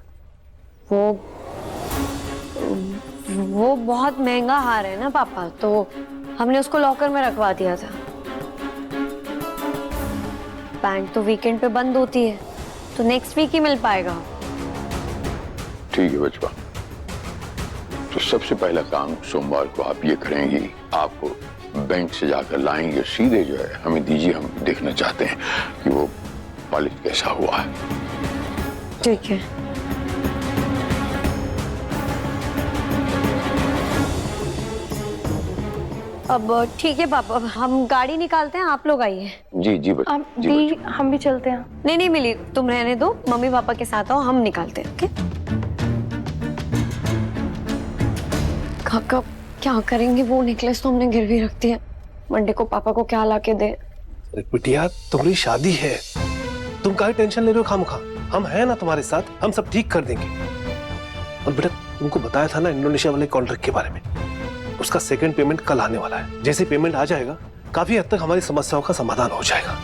वो बहुत महंगा हार है ना पापा, तो हमने उसको लॉकर में रखवा दिया था। बैंक तो वीकेंड पे बंद होती है, तो नेक्स्ट वीक ही मिल पाएगा। ठीक है बचवा, तो सबसे पहला काम सोमवार को आप ये करेंगी, आपको बैंक से जाकर लाएंगे, सीधे जो है हमें दीजिए। हम देखना चाहते हैं कि वो पॉलिश कैसा हुआ है। ठीक है। अब ठीक है पापा, हम गाड़ी निकालते हैं, आप लोग आइए। जी जी बच्चा। दी, हम भी चलते हैं। नहीं मिली, तुम रहने दो, मम्मी पापा के साथ आओ, हम निकालते हैं। ओके? काका क्या करेंगे? वो नेकलेस तो हमने गिरवी रख दिया। मंडे को पापा को क्या ला के दे? बिटिया, तुम्हारी शादी है, तुम काहे टेंशन ले रहे हो खामखा? हम हैं ना तुम्हारे साथ, हम सब ठीक कर देंगे। और बेटा, तुमको बताया था ना इंडोनेशिया वाले कॉन्ट्रैक्ट के बारे में, उसका सेकंड पेमेंट कल आने वाला है। जैसे पेमेंट आ जाएगा, काफी हद तक हमारी समस्याओं का समाधान हो जाएगा।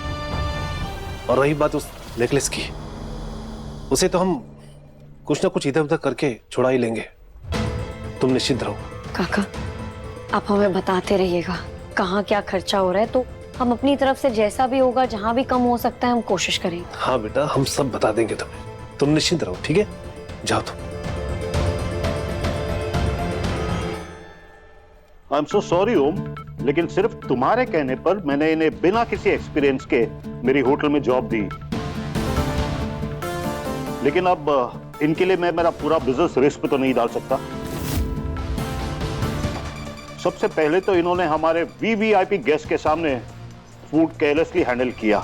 और रही बात उस नेकलेस की, उसे तो हम कुछ ना कुछ इधर उधर करके छुड़ा ही लेंगे, तुम निश्चिंत रहो। काका आप हमें बताते रहिएगा कहाँ क्या खर्चा हो रहा है, तो हम अपनी तरफ से जैसा भी होगा, जहाँ भी कम हो सकता है, हम कोशिश करेंगे। हाँ बेटा, हम सब बता देंगे तुम्हें, तुम निश्चिंत रहो। ठीक है, जाओ तुम। आई एम सो सॉरी ओम, लेकिन सिर्फ तुम्हारे कहने पर मैंने इन्हें बिना किसी एक्सपीरियंस के मेरी होटल में जॉब दी। लेकिन अब इनके लिए मैं मेरा पूरा बिजनेस रिस्क पे तो नहीं डाल सकता। सबसे पहले तो इन्होंने हमारे वीवीआईपी गेस्ट के सामने फूड केयरलेसली हैंडल किया,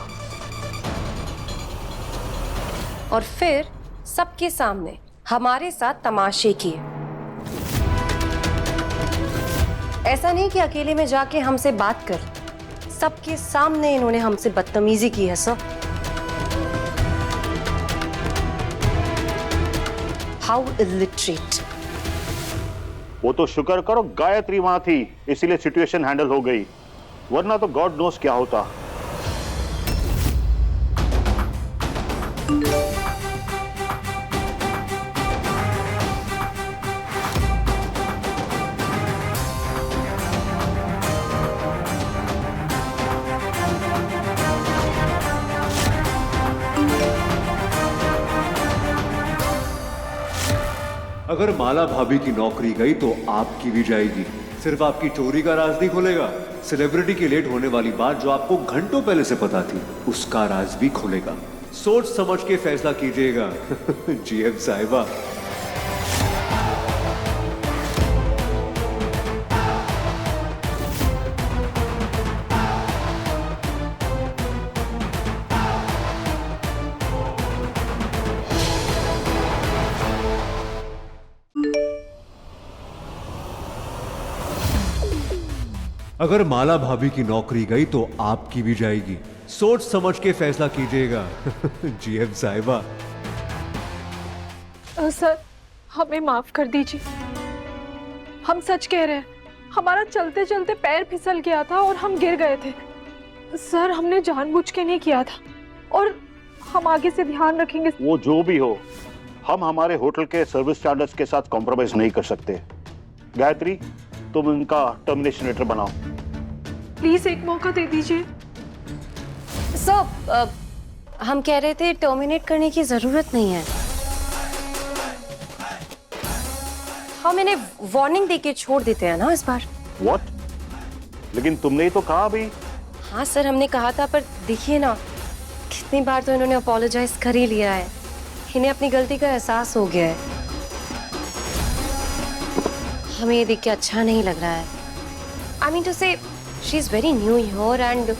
और फिर सबके सामने हमारे साथ तमाशे किए। ऐसा नहीं कि अकेले में जाके हमसे बात कर, सबके सामने इन्होंने हमसे बदतमीजी की है सर। How illiterate. वो तो शुक्र करो गायत्री वहां थी, इसीलिए सिचुएशन हैंडल हो गई, वरना तो गॉड नोस क्या होता। अगर माला भाभी की नौकरी गई तो आपकी भी जाएगी। सिर्फ आपकी चोरी का राज नहीं खुलेगा, सेलिब्रिटी की लेट होने वाली बात जो आपको घंटों पहले से पता थी, उसका राज भी खुलेगा। सोच समझ के फैसला कीजिएगा जीएम साहिबा। अगर माला भाभी की नौकरी गई तो आपकी भी जाएगी। सोच समझ के फैसला कीजिएगा जीएम साहिबा। सर हमें माफ कर दीजिए, हम सच कह रहे हैं, हमारा चलते चलते पैर फिसल गया था और हम गिर गए थे। सर हमने जानबूझ के नहीं किया था और हम आगे से ध्यान रखेंगे। वो जो भी हो, हम हमारे होटल के सर्विस स्टैंडर्ड्स के साथ कॉम्प्रोमाइज नहीं कर सकते। गायत्री, तुम इनका टर्मिनेशन लेटर बनाओ। प्लीज एक मौका दे दीजिए। सर हम कह रहे थे टर्मिनेट करने की जरूरत नहीं है, हम इन्हें वार्निंग देके छोड़ देते हैं ना इस बार। What? लेकिन तुमने ही तो कहा अभी। हाँ सर हमने कहा था, पर देखिए ना कितनी बार तो इन्होंने अपोलोजाइज कर ही लिया है, इन्हें अपनी गलती का एहसास हो गया है। हमें ये देख के अच्छा नहीं लग रहा है। आई मीन टू से she is very new here and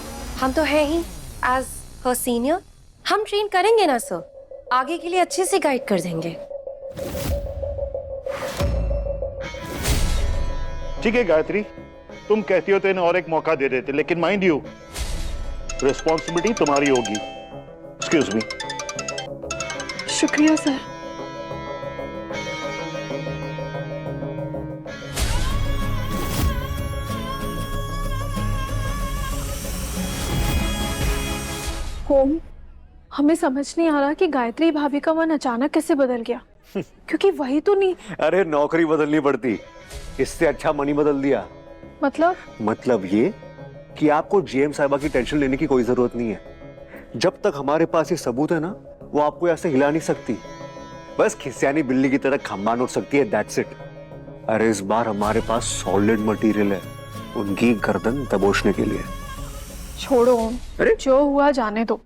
हम तो हैं ही एज हर सीनियर। हम ट्रेन करेंगे ना सर, आगे के लिए अच्छे से गाइड कर देंगे। ठीक है गायत्री, तुम कहती हो तो इन्हें और एक मौका दे देते, लेकिन माइंड यू रिस्पॉन्सिबिलिटी तुम्हारी होगी। Excuse me. शुक्रिया सर। होम, हमें समझ नहीं आ रहा कि गायत्री भाभी का मन अचानक कैसे बदल गया, क्योंकि वही तो नहीं। अरे नौकरी बदलनी पड़ती, इससे अच्छा मनी बदल दिया। मतलब ये कि आपको जीएम साहिबा की टेंशन लेने की कोई जरूरत नहीं है। जब तक हमारे पास ये सबूत है ना, वो आपको ऐसे हिला नहीं सकती। बस खिसियानी बिल्ली की तरह खंबा नोट सकती है, दैट्स इट। अरे इस बार हमारे पास सॉलिड मटेरियल है उनकी गर्दन दबोचने के लिए। छोड़ो ओम, जो हुआ जाने दो।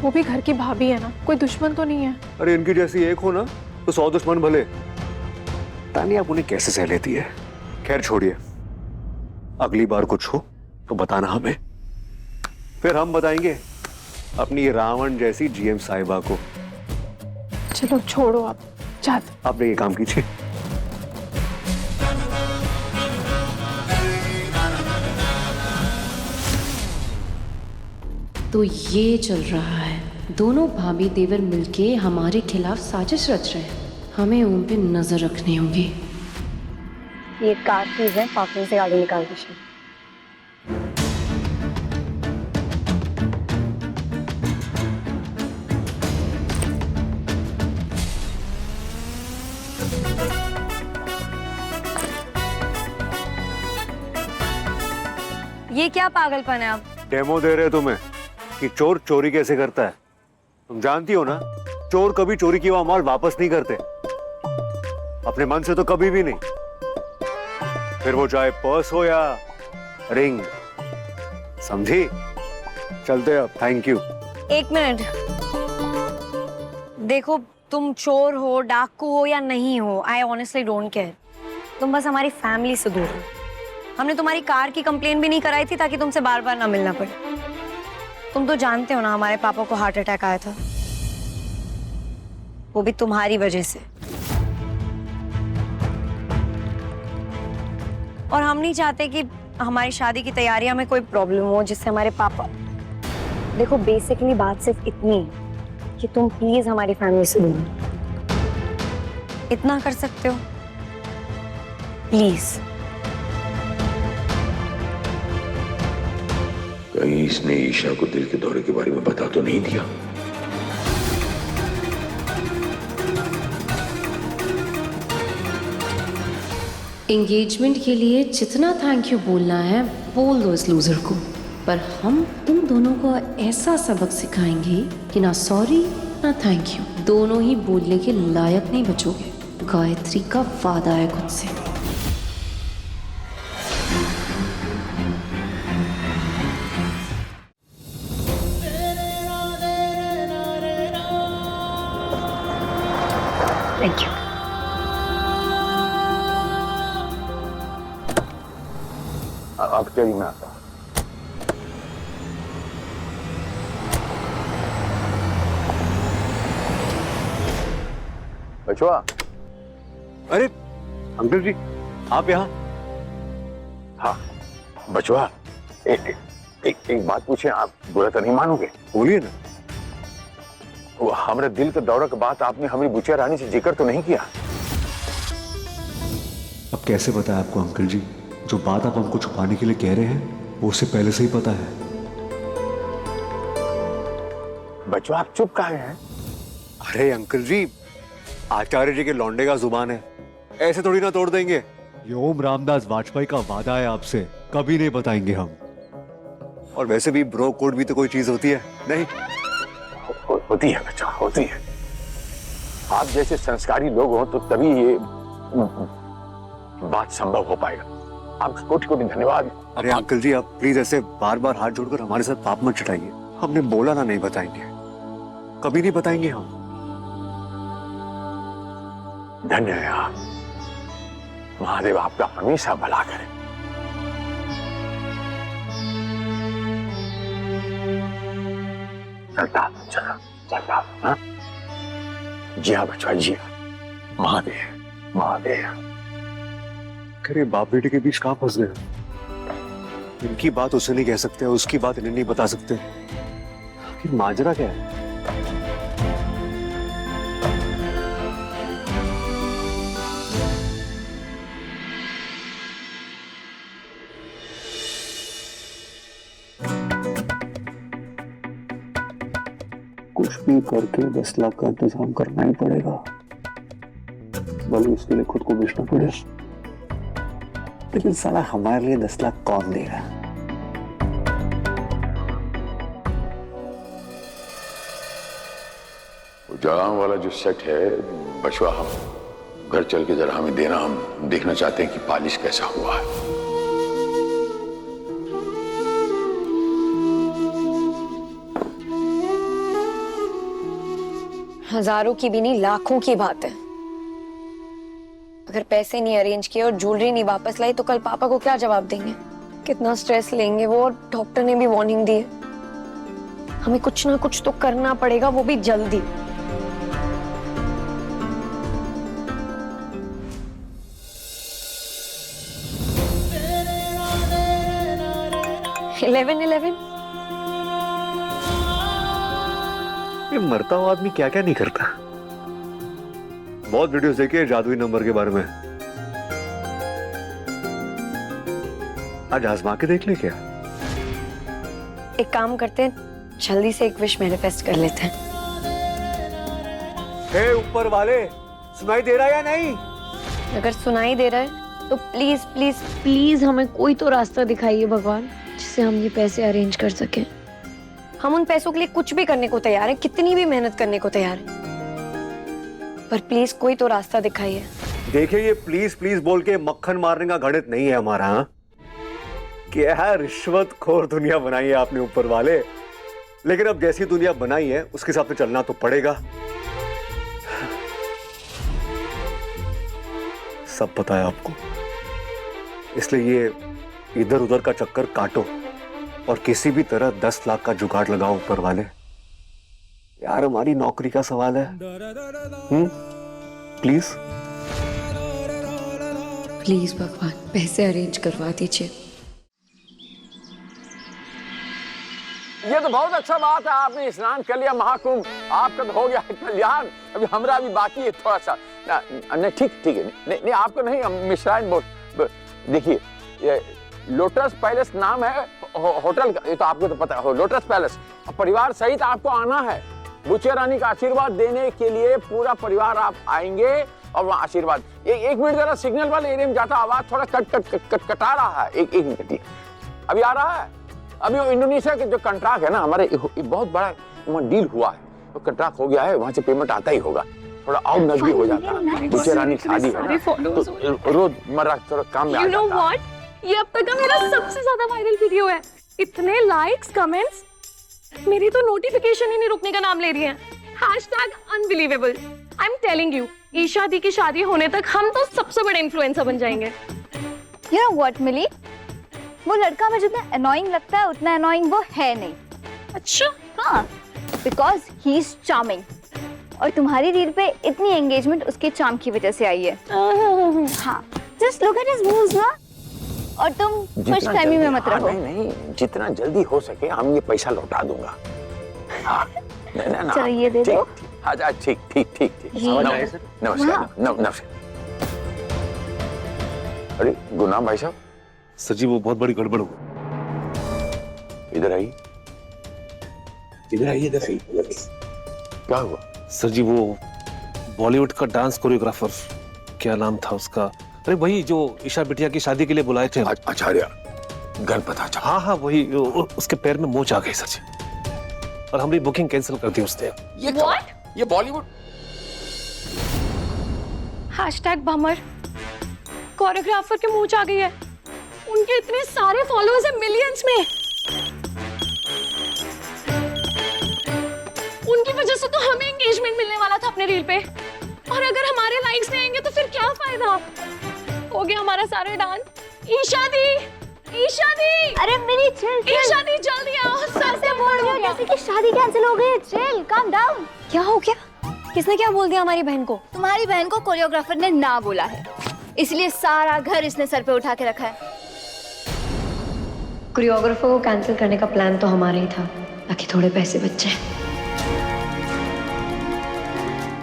वो भी घर की भाभी है ना, कोई दुश्मन तो नहीं है। अरे इनकी जैसी एक हो ना तो 100 दुश्मन भले। तानी आप उन्हें कैसे सह लेती है। खैर छोड़िए, अगली बार कुछ हो तो बताना हमें, फिर हम बताएंगे अपनी रावण जैसी जीएम साहिबा को। चलो छोड़ो, आप जाते। आपने ये काम कीजिए। तो ये चल रहा है, दोनों भाभी देवर मिलके हमारे खिलाफ साजिश रच रहे हैं। हमें ओम पे नजर रखनी होगी। ये कार कीज है, पार्किंग से गाड़ी निकाल दीजिए। ये क्या पागलपन है आप? डेमो दे रहे तुम्हें कि चोर चोरी कैसे करता है। तुम जानती हो ना, चोर कभी चोरी किया हुआ माल वापस नहीं करते, अपने मन से तो कभी भी नहीं। फिर वो चाहे पर्स हो या रिंग, समझी? चलते अब, थैंक यू। एक मिनट, देखो तुम चोर हो, डाकू हो या नहीं हो, आई ऑनेस्टली डोंट केयर। तुम बस हमारी फैमिली से दूर हो। हमने तुम्हारी कार की कंप्लेन भी नहीं कराई थी ताकि तुमसे बार बार ना मिलना पड़े। तुम तो जानते हो ना हमारे पापा को हार्ट अटैक आया था, वो भी तुम्हारी वजह से। और हम नहीं चाहते कि हमारी शादी की तैयारियां में कोई प्रॉब्लम हो जिससे हमारे पापा। देखो बेसिकली बात सिर्फ इतनी है कि तुम प्लीज हमारी फैमिली से दूर, इतना कर सकते हो प्लीज। कहीं इसने ईशा को दिल के दौरे के बारे में बता तो नहीं दिया? एंगेजमेंट के लिए जितना थैंक यू बोलना है बोल दो इस लूजर को, पर हम तुम दोनों को ऐसा सबक सिखाएंगे कि ना सॉरी ना थैंक यू दोनों ही बोलने के लायक नहीं बचोगे। गायत्री का वादा है खुद से। Thank you. अब चलिए मैं आता हूं। बचवा। अरे अंकल जी, आप यहाँ? हाँ, बचवा एक बात पूछे, आप बुरा तो नहीं मानोगे? बोलिए ना। वो हमारे दिल के दौरा की बात आपने हमारी बुचिया रानी से जिक्र तो नहीं किया? अब कैसे पता है आपको अंकल जी? जो बात आप हमको छुपाने के लिए कह रहे हैं वो उससे पहले से ही पता है। बच्चों आप चुप काहे हैं? अरे अंकल जी, आचार्य जी के लौंडे का जुबान है, ऐसे थोड़ी ना तोड़ देंगे। ये ओम रामदास वाजपेयी का वादा है आपसे, कभी नहीं बताएंगे हम। और वैसे भी ब्रो कोड भी तो कोई चीज होती है नहीं? होती है बच्चा, होती है। आप जैसे संस्कारी लोग हो तो तभी ये बात संभव हो पाएगा। आपका कोटि कोटि धन्यवाद। अरे अंकल जी, आप प्लीज ऐसे बार बार हाथ जोड़कर हमारे साथ पाप मत चढ़ाइए। हमने बोला ना नहीं बताएंगे, कभी नहीं बताएंगे हम। धन्य है आप, महादेव आपका हमेशा भला करे। चलता चलता। हाँ जी हाँ बच्चा, जी हाँ। महादेव महादेव। अरे बाप बेटे के बीच कहां फंस गए? इनकी बात उसे नहीं कह सकते, उसकी बात इन्हें नहीं बता सकते। आखिर माजरा क्या है? कुछ भी करके 10 लाख का इंतजाम करना ही पड़ेगा, भले उसके लिए खुद को बेचना पड़े। लेकिन साला हमारे लिए 10 लाख कौन देगा? जड़ाम वाला जो सेट है बचवा, हम घर चल के जरा हमें देना, हम देखना चाहते हैं कि पॉलिश कैसा हुआ है। हजारों की भी नहीं, लाखों की बात है। अगर पैसे नहीं अरेंज किए और ज्वेलरी नहीं वापस लाई तो कल पापा को क्या जवाब देंगे? कितना स्ट्रेस लेंगे वो, और डॉक्टर ने भी वार्निंग दी है। हमें कुछ ना कुछ तो करना पड़ेगा, वो भी जल्दी। ये मरता हुआ आदमी क्या क्या नहीं करता। बहुत वीडियोस देखे जादुई नंबर के बारे में, आज आजमा के देख ले क्या? एक काम करते हैं, जल्दी से एक विश मैनिफेस्ट कर लेते हैं। हे ऊपर वाले, सुनाई दे रहा है या नहीं? अगर सुनाई दे रहा है तो प्लीज प्लीज प्लीज हमें कोई तो रास्ता दिखाइए भगवान, जिससे हम ये पैसे अरेंज कर सकें। हम उन पैसों के लिए कुछ भी करने को तैयार हैं, कितनी भी मेहनत करने को तैयार हैं, पर प्लीज कोई तो रास्ता दिखाइए। देखिए, ये प्लीज प्लीज बोल के मक्खन मारने का गणित नहीं है हमारा। हाँ? क्या रिश्वतखोर दुनिया बनाई है आपने ऊपर वाले। लेकिन अब जैसी दुनिया बनाई है उसके हिसाब से चलना तो पड़ेगा। सब पता है आपको, इसलिए ये इधर उधर का चक्कर काटो और किसी भी तरह 10 लाख का जुगाड़ लगाओ ऊपर वाले। यार हमारी नौकरी का सवाल है। प्लीज प्लीज भगवान, पैसे अरेंज करवा दीजिए। ये तो बहुत अच्छा बात है, आपने स्नान कर लिया महाकुंभ, आपका तो हो गया कल्याण। अभी हमारा भी बाकी है थोड़ा सा। नहीं ठीक है, नहीं आपको नहीं, हम मिश्राइन बोल। देखिए, ये लोटस पैलेस नाम है होटल का, ये तो आपको तो पता है, लोटस पैलेस। परिवार सहित आपको आना है। बुचिया रानी का आशीर्वाद देने के लिए पूरा परिवार आप आएंगे और वहाँ आशीर्वाद। एक मिनट जरा, सिग्नल वाले एरिया में जाता, आवाज थोड़ा कटा रहा है। एक मिनट, अभी आ रहा है। अभी वो इंडोनेशिया के जो कॉन्ट्रैक्ट है ना हमारे, बहुत बड़ा वहाँ डील हुआ है, तो कॉन्ट्रैक्ट हो गया है, वहाँ से पेमेंट आता ही होगा, थोड़ा और नजदीक हो जाता है। बुचिया रानी शादी है ना, तो रोजमर्रा थोड़ा काम में आ जाता है। ये अब तक का मेरा सबसे ज्यादा वायरल वीडियो है। इतने लाइक्स, कमेंट्स, मेरी तो नोटिफिकेशन ही नहीं रुकने का नाम ले रही है। #unbelievable। I am telling you, Isha दी की शादी होने तक हम तो सबसे बड़े इन्फ्लुएंसर बन जाएंगे। You know what, मिली? वो लड़का मुझे जितना annoying लगता है उतना annoying वो है नहीं। अच्छा? हाँ, because he is charming। और तुम्हारी रील पे इतनी एंगेजमेंट उसके चार्म की वजह से आई है। हाँ, just look at his moves ना। और तुम खुश फहमी में मत रहो। नहीं नहीं, जितना जल्दी हो सके हम ये पैसा लौटा दूंगा। हाँ, ना चलो ये दे दो। अच्छा ठीक ठीक ठीक ठीक। नमस्कार नमस्कार। अरे गुनाम भाई साहब। सर जी वो बहुत बड़ी गड़बड़ हो। इधर आइए, इधर आइए, इधर आइए। क्या हुआ? सर जी वो बॉलीवुड का डांस कोरियोग्राफर, क्या नाम था उसका? अरे वही जो ईशा बिटिया की शादी के लिए बुलाए थे। आचार्य गणपत। हाँ हाँ वही, उसके पैर में मोच आ गई सर जी, और हमारी बुकिंग कैंसिल कर दी उसने। ये बॉलीवुड #भमर कोरियोग्राफर के मुंह आ गई है। उनके इतने सारे फॉलोअर्स हैं, मिलियंस में। उनकी वजह से तो हमें एंगेजमेंट मिलने वाला था अपने रील पे, और अगर हमारे लाइक्स नहीं आएंगे तो फिर क्या फायदा? हो गया हमारा सारा डांस। ईशा दी, ईशा दी, अरे मेरी चिल, ईशा दी जल्दी आओ। सर से बोल रही हो जैसे कि शादी कैंसिल हो गई। Chill, calm down. क्या हो गया? किसने क्या बोल दिया हमारी बहन को? तुम्हारी बहन को कोरियोग्राफर ने ना बोला है, इसलिए सारा घर इसने सर पे उठा के रखा है। कोरियोग्राफर को कैंसिल करने का प्लान तो हमारा ही था, ताकि थोड़े पैसे बच जाए।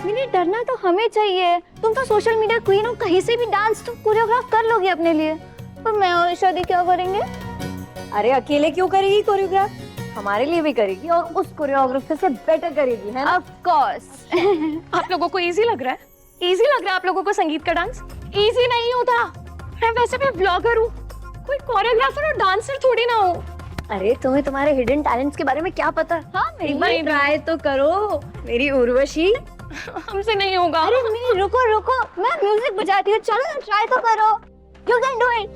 मैंने डरना तो हमें चाहिए। तुम तो सोशल मीडिया क्वीन हो, कहीं से भी डांस तुम कोरियोग्राफ कर लोगे अपने लिए। पर मैं और शादी क्या करेंगे? अरे अकेले क्यों करेगी कोरियोग्राफ? हमारे लिए भी करेगी, और उस कोरियोग्राफर से बेटर करेगी, है ना? Of course. आप लोगों को इजी लग रहा है? इजी लग रहा है आप लोगों को संगीत का डांस? इजी नहीं होता। मैं वैसे भी ब्लॉगर हूँ, कोई कोरियोग्राफर और डांसर थोड़ी ना हो। अरे तुम्हें तुम्हारे हिडन टैलेंट्स के बारे में क्या पता? हाँ, एक बार ट्राई तो करो मेरी उर्वशी। हमसे नहीं होगा। अरे मिनी रुको रुको, मैं म्यूजिक बजाती हूँ, चलो ना ट्राई तो करो। You can do it.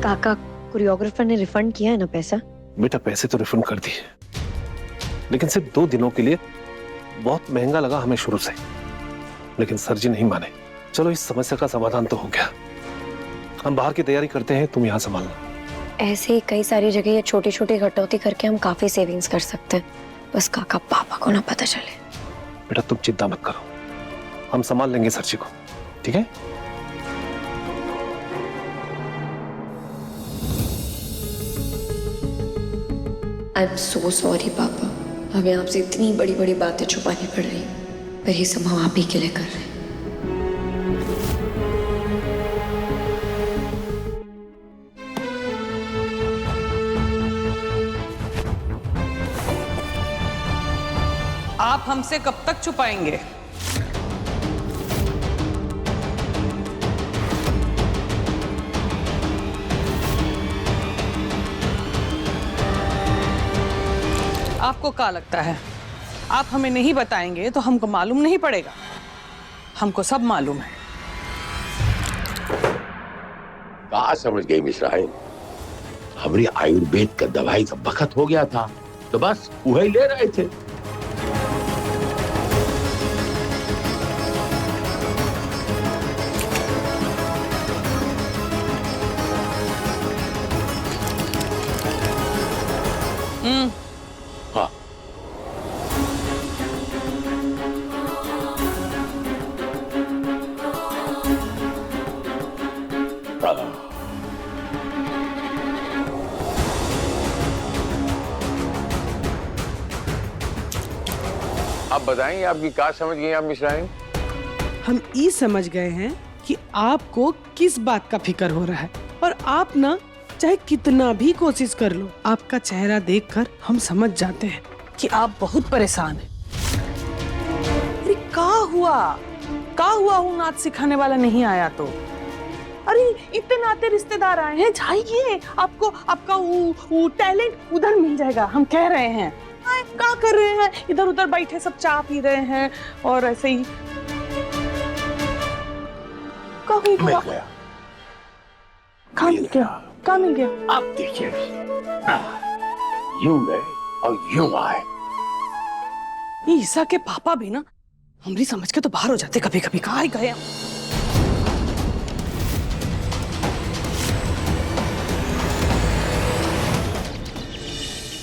काका, कोरियोग्राफर ने रिफंड किया है ना पैसा? बेटा पैसे तो रिफंड कर दिए, लेकिन सिर्फ 2 दिनों के लिए। बहुत महंगा लगा हमें शुरू से, लेकिन सर जी नहीं माने। चलो इस समस्या का समाधान तो हो गया। हम बाहर की तैयारी करते हैं, तुम यहाँ संभालना। ऐसे ही कई सारी जगह ये छोटी छोटी कटौती करके हम काफी सेविंग्स कर सकते हैं। बस काका पापा को ना पता चले। बेटा तुम चिंता मत करो, हम संभाल लेंगे सर जी को, ठीक है? आई एम सो सॉरी पापा, हमें आपसे इतनी बड़ी बड़ी बातें छुपानी पड़ रही, पर ये सब हम आप ही के लिए कर रहे हैं। आप हमसे कब तक छुपाएंगे? आपको क्या लगता है आप हमें नहीं बताएंगे तो हमको मालूम नहीं पड़ेगा? हमको सब मालूम है। कहाँ समझ गई मिश्राइन? हमारी आयुर्वेद का दवाई का वक्त हो गया था, तो बस वही ले रहे थे। हाँ, आप बताएंगे आपकी क्या समझ गई आप मिश्राइन? हम ये समझ गए हैं कि आपको किस बात का फिक्र हो रहा है, और आप ना चाहे कितना भी कोशिश कर लो, आपका चेहरा देखकर हम समझ जाते हैं कि आप बहुत परेशान हैं। अरे क्या हुआ हूँ नाच सिखाने वाला नहीं आया तो? अरे इतने नाते रिश्तेदार आए हैं, जाइए, आपको आपका वो टैलेंट उधर मिल जाएगा। हम कह रहे हैं क्या कर रहे हैं, इधर उधर बैठे सब चाय पी रहे हैं और ऐसे ही। मिल गया, क्या मिल गया? आप देखिए, यूं गए और यूं आए। ईसा के पापा भी ना हमारी समझ के तो बाहर हो जाते कभी कभी। कहाँ गए?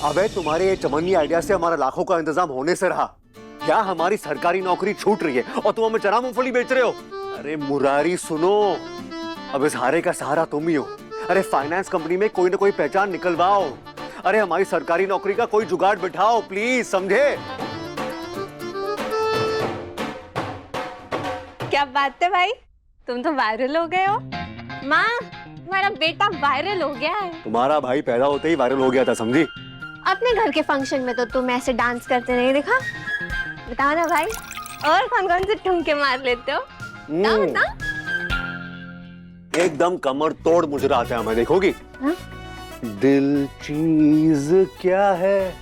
अबे तुम्हारे ये चमन्नी आइडिया से हमारा लाखों का इंतजाम होने से रहा क्या? हमारी सरकारी नौकरी छूट रही है और तुम हमें चना मूंगफली बेच रहे हो? अरे मुरारी सुनो, अब इस हारे का सहारा तुम ही हो। अरे फाइनेंस कंपनी में कोई ना कोई पहचान निकलवाओ। अरे हमारी सरकारी नौकरी का कोई जुगाड़ बिठाओ प्लीज, समझे? क्या बात है भाई, तुम तो वायरल हो गए हो। माँ, तुम्हारा बेटा वायरल हो गया है। तुम्हारा भाई पैदा होते ही वायरल हो गया था, समझी? अपने घर के फंक्शन में तो तुम ऐसे डांस करते नहीं देखा। बताओ ना भाई, और कौन कौन से ठुमके मार लेते हो? बताओ बताओ। एकदम कमर तोड़ मुजराता है मैं, देखोगी? दिल चीज क्या है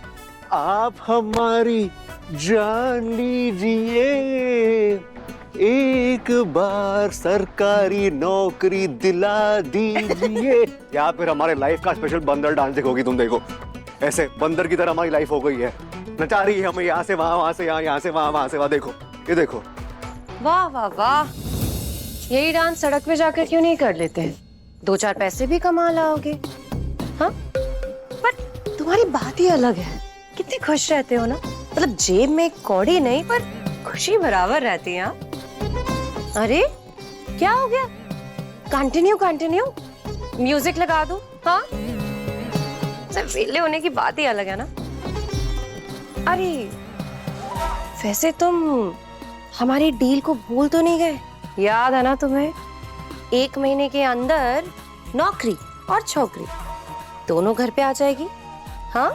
आप हमारी जान लीजिए, एक बार सरकारी नौकरी दिला दीजिए। या फिर हमारे लाइफ का स्पेशल बंदर डांस देखोगी तुम, देखो ऐसे बंदर की तरह हमारी लाइफ हो गई है। नचा रही है हमें, यहाँ से वहां, वहां से यहाँ, यहाँ से वहां, वहां से वहां। देखो ये देखो। वाह वाह वाह, यही डांस सड़क पे जाकर क्यों नहीं कर लेते हैं? 2-4 पैसे भी कमा लाओगे। हाँ, पर तुम्हारी बात ही अलग है। कितने खुश रहते हो ना, मतलब जेब में कौड़ी नहीं पर खुशी बराबर रहती है। अरे क्या हो गया? कंटिन्यू कंटिन्यू, म्यूजिक लगा दो। हाँ, सिर्फ वेले होने की बात ही अलग है ना। अरे वैसे तुम हमारी डील को भूल तो नहीं गए? याद है ना तुम्हें? 1 महीने के अंदर नौकरी और छोकरी दोनों घर पे आ जाएगी। हाँ,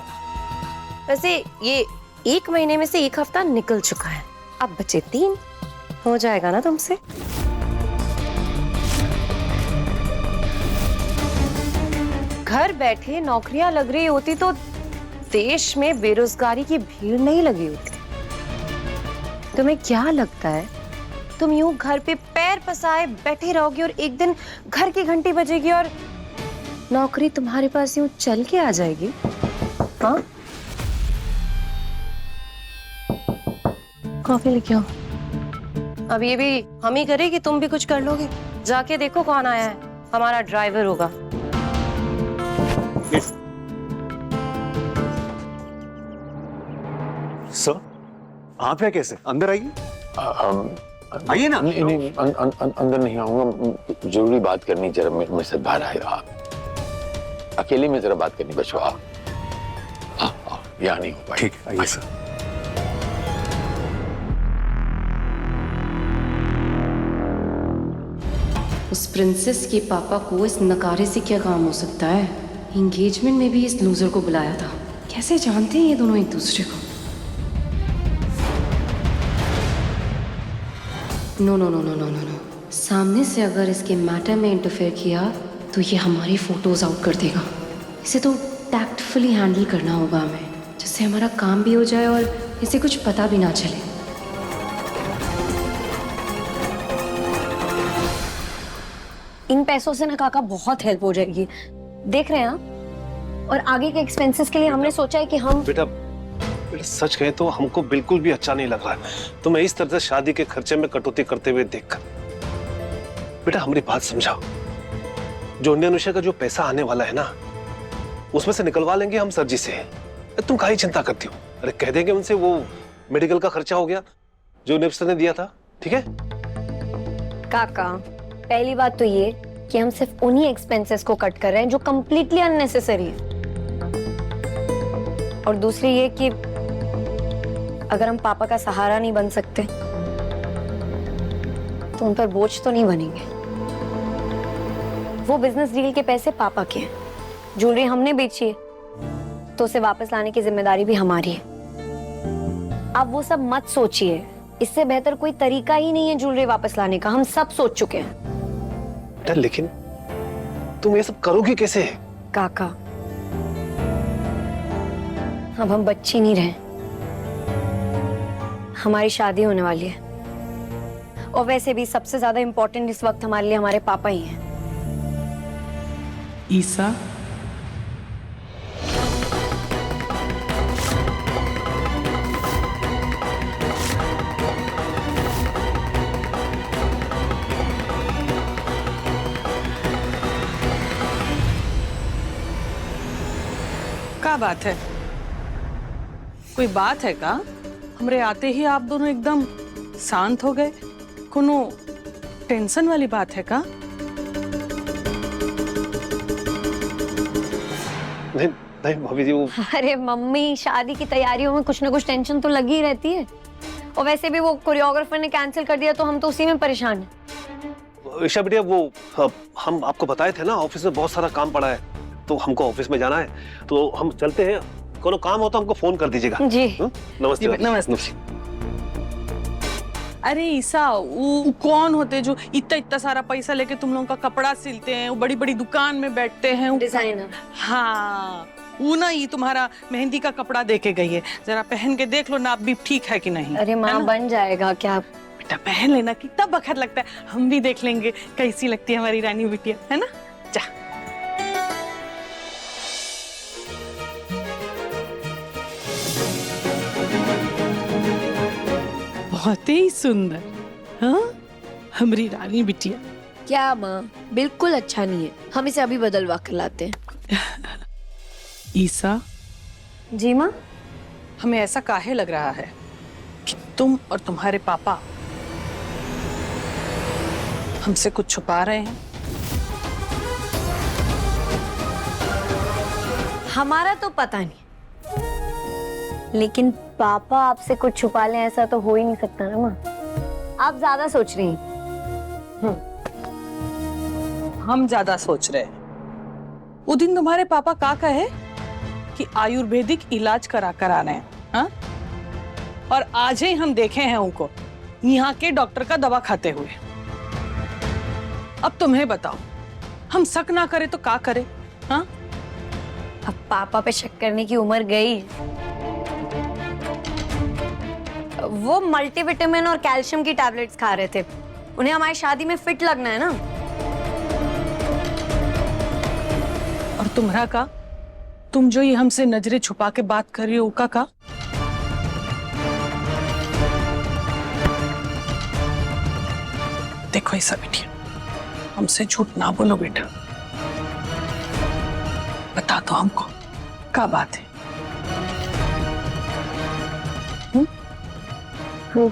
वैसे ये 1 महीने में से 1 हफ्ता निकल चुका है, अब बचे 3। हो जाएगा ना तुमसे? घर बैठे नौकरियां लग रही होती तो देश में बेरोजगारी की भीड़ नहीं लगी होती। तुम्हें क्या लगता है तुम यूं घर पे पैर पसाए बैठे रहोगे और एक दिन घर की घंटी बजेगी और नौकरी तुम्हारे पास यूं चल के आ जाएगी? हाँ, कॉफी लेके आओ। अब ये भी हम ही करें कि तुम भी कुछ कर लोगे? जाके देखो कौन आया है, हमारा ड्राइवर होगा। सर, आप क्या कैसे? अंदर आइए। आइए ना। नहीं, अंदर नहीं आऊंगा, जरूरी बात करनी। जरा मेरे साथ बाहर आए आप, अकेले में जरा बात करनी। बच्चों आओ, यहाँ नहीं हो पाए। ठीक है, आइए सर। उस प्रिंसेस के पापा को इस नकारे से क्या काम हो सकता है? एंगेजमेंट में भी इस लूजर को बुलाया था। कैसे जानते हैं ये दोनों एक दूसरे को? No no no no no no no, सामने से अगर इसके मैटर में इंटरफेयर किया तो ये हमारी फोटोज आउट कर देगा। इसे तो टैक्टफुली हैंडल करना होगा हमें, जिससे हमारा काम भी हो जाए और इसे कुछ पता भी ना चले। इन पैसों से ना काका बहुत हेल्प हो जाएगी, देख रहे हैं आप। और आगे के एक्सपेंसेस के लिए हमने सोचा है कि हम बेटा सच कहें तो हमको बिल्कुल भी अच्छा नहीं लग रहा है तुम्हें इस तरह से शादी के खर्चे में कटौती करते हुए देखकर। बेटा हमारी बात समझाओ, जो इंडियन ओशन का जो पैसा आने वाला है ना, उसमें से निकलवा लेंगे हम सर जी से। तुम काहे चिंता करती हो? अरे कह देंगे उनसे वो मेडिकल का खर्चा हो गया जो निप्स ने दिया था, ठीक है? काका, पहली बात तो ये कि हम सिर्फ उन्हीं एक्सपेंसेस को कट कर रहे हैं जो कंप्लीटली अननेसेसरी है, और दूसरी ये कि अगर हम पापा का सहारा नहीं बन सकते तो उन पर बोझ तो नहीं बनेंगे। वो बिजनेस डील के पैसे पापा के हैं, ज्वेलरी हमने बेची है तो उसे वापस लाने की जिम्मेदारी भी हमारी है। अब वो सब मत सोचिए, इससे बेहतर कोई तरीका ही नहीं है ज्वेलरी वापस लाने का, हम सब सोच चुके हैं। लेकिन तुम ये सब करोगी कैसे? काका, अब हम बच्चे नहीं रहे, हमारी शादी होने वाली है, और वैसे भी सबसे ज्यादा इंपॉर्टेंट इस वक्त हमारे लिए हमारे पापा ही हैं। ईसा, क्या बात है? कोई बात है का? हमरे आते ही आप दोनों एकदम शांत हो गए। कोनो टेंशन वाली बात है का? नहीं नहीं भाभी जी, वो अरे मम्मी, शादी की तैयारियों में कुछ ना कुछ टेंशन तो लगी ही रहती है। और वैसे भी वो कोरियोग्राफर ने कैंसिल कर दिया तो हम तो उसी में परेशान हैं। ईशा बेटिया, वो हम आपको बताए थे ना, ऑफिस में बहुत सारा काम पड़ा है, तो हमको ऑफिस में जाना है, तो हम चलते हैं। कोनो काम हो तो हमको फोन कर दीजिएगा जी। नमस्ते। नमस्ते। अरे ईसा, वो कौन होते जो इतना इतना सारा पैसा लेके तुम लोगों का कपड़ा सिलते हैं, वो बड़ी बड़ी दुकान में बैठते हैं, डिजाइनर। हाँ, वो ना ये तुम्हारा मेहंदी का कपड़ा देके गई है, जरा पहन के देख लो ना आप भी ठीक है कि नहीं। अरे माँ, बन जाएगा क्या? बेटा पहन लेना, कितना बखत लगता है, हम भी देख लेंगे कैसी लगती है हमारी रानी बिटिया, है ना। जा। बहुत ही सुंदर, हाँ हमारी रानी बिटिया। क्या माँ, बिल्कुल अच्छा नहीं है, हम इसे अभी बदलवा कर लाते हैं। ईसा जी माँ। हमें ऐसा काहे लग रहा है कि तुम और तुम्हारे पापा हमसे कुछ छुपा रहे हैं? हमारा तो पता नहीं, लेकिन पापा आपसे कुछ छुपा लें ऐसा तो हो ही नहीं सकता ना माँ। आप ज्यादा सोच रही हैं। हम ज्यादा सोच रहे हैं। वो दिन तुम्हारे पापा का कहे कि आयुर्वेदिक इलाज करा कर आ रहे हैं, हाँ? और आज ही हम देखे हैं उनको यहाँ के डॉक्टर का दवा खाते हुए। अब तुम्हें बताओ, हम शक ना करे तो क्या करे, हाँ? अब पापा पे शक करने की उम्र गई। वो मल्टीविटामिन और कैल्शियम की टैबलेट्स खा रहे थे, उन्हें हमारी शादी में फिट लगना है ना। और तुम्हारा का, तुम जो ये हमसे नजरें छुपा के बात कर रही हो का? देखो ऐसा बिटिया, हमसे झूठ ना बोलो बेटा, बता दो हमको क्या बात है। वो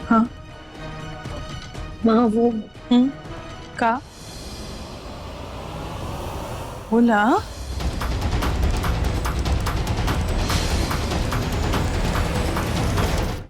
हाँ माँ, वो का बोला?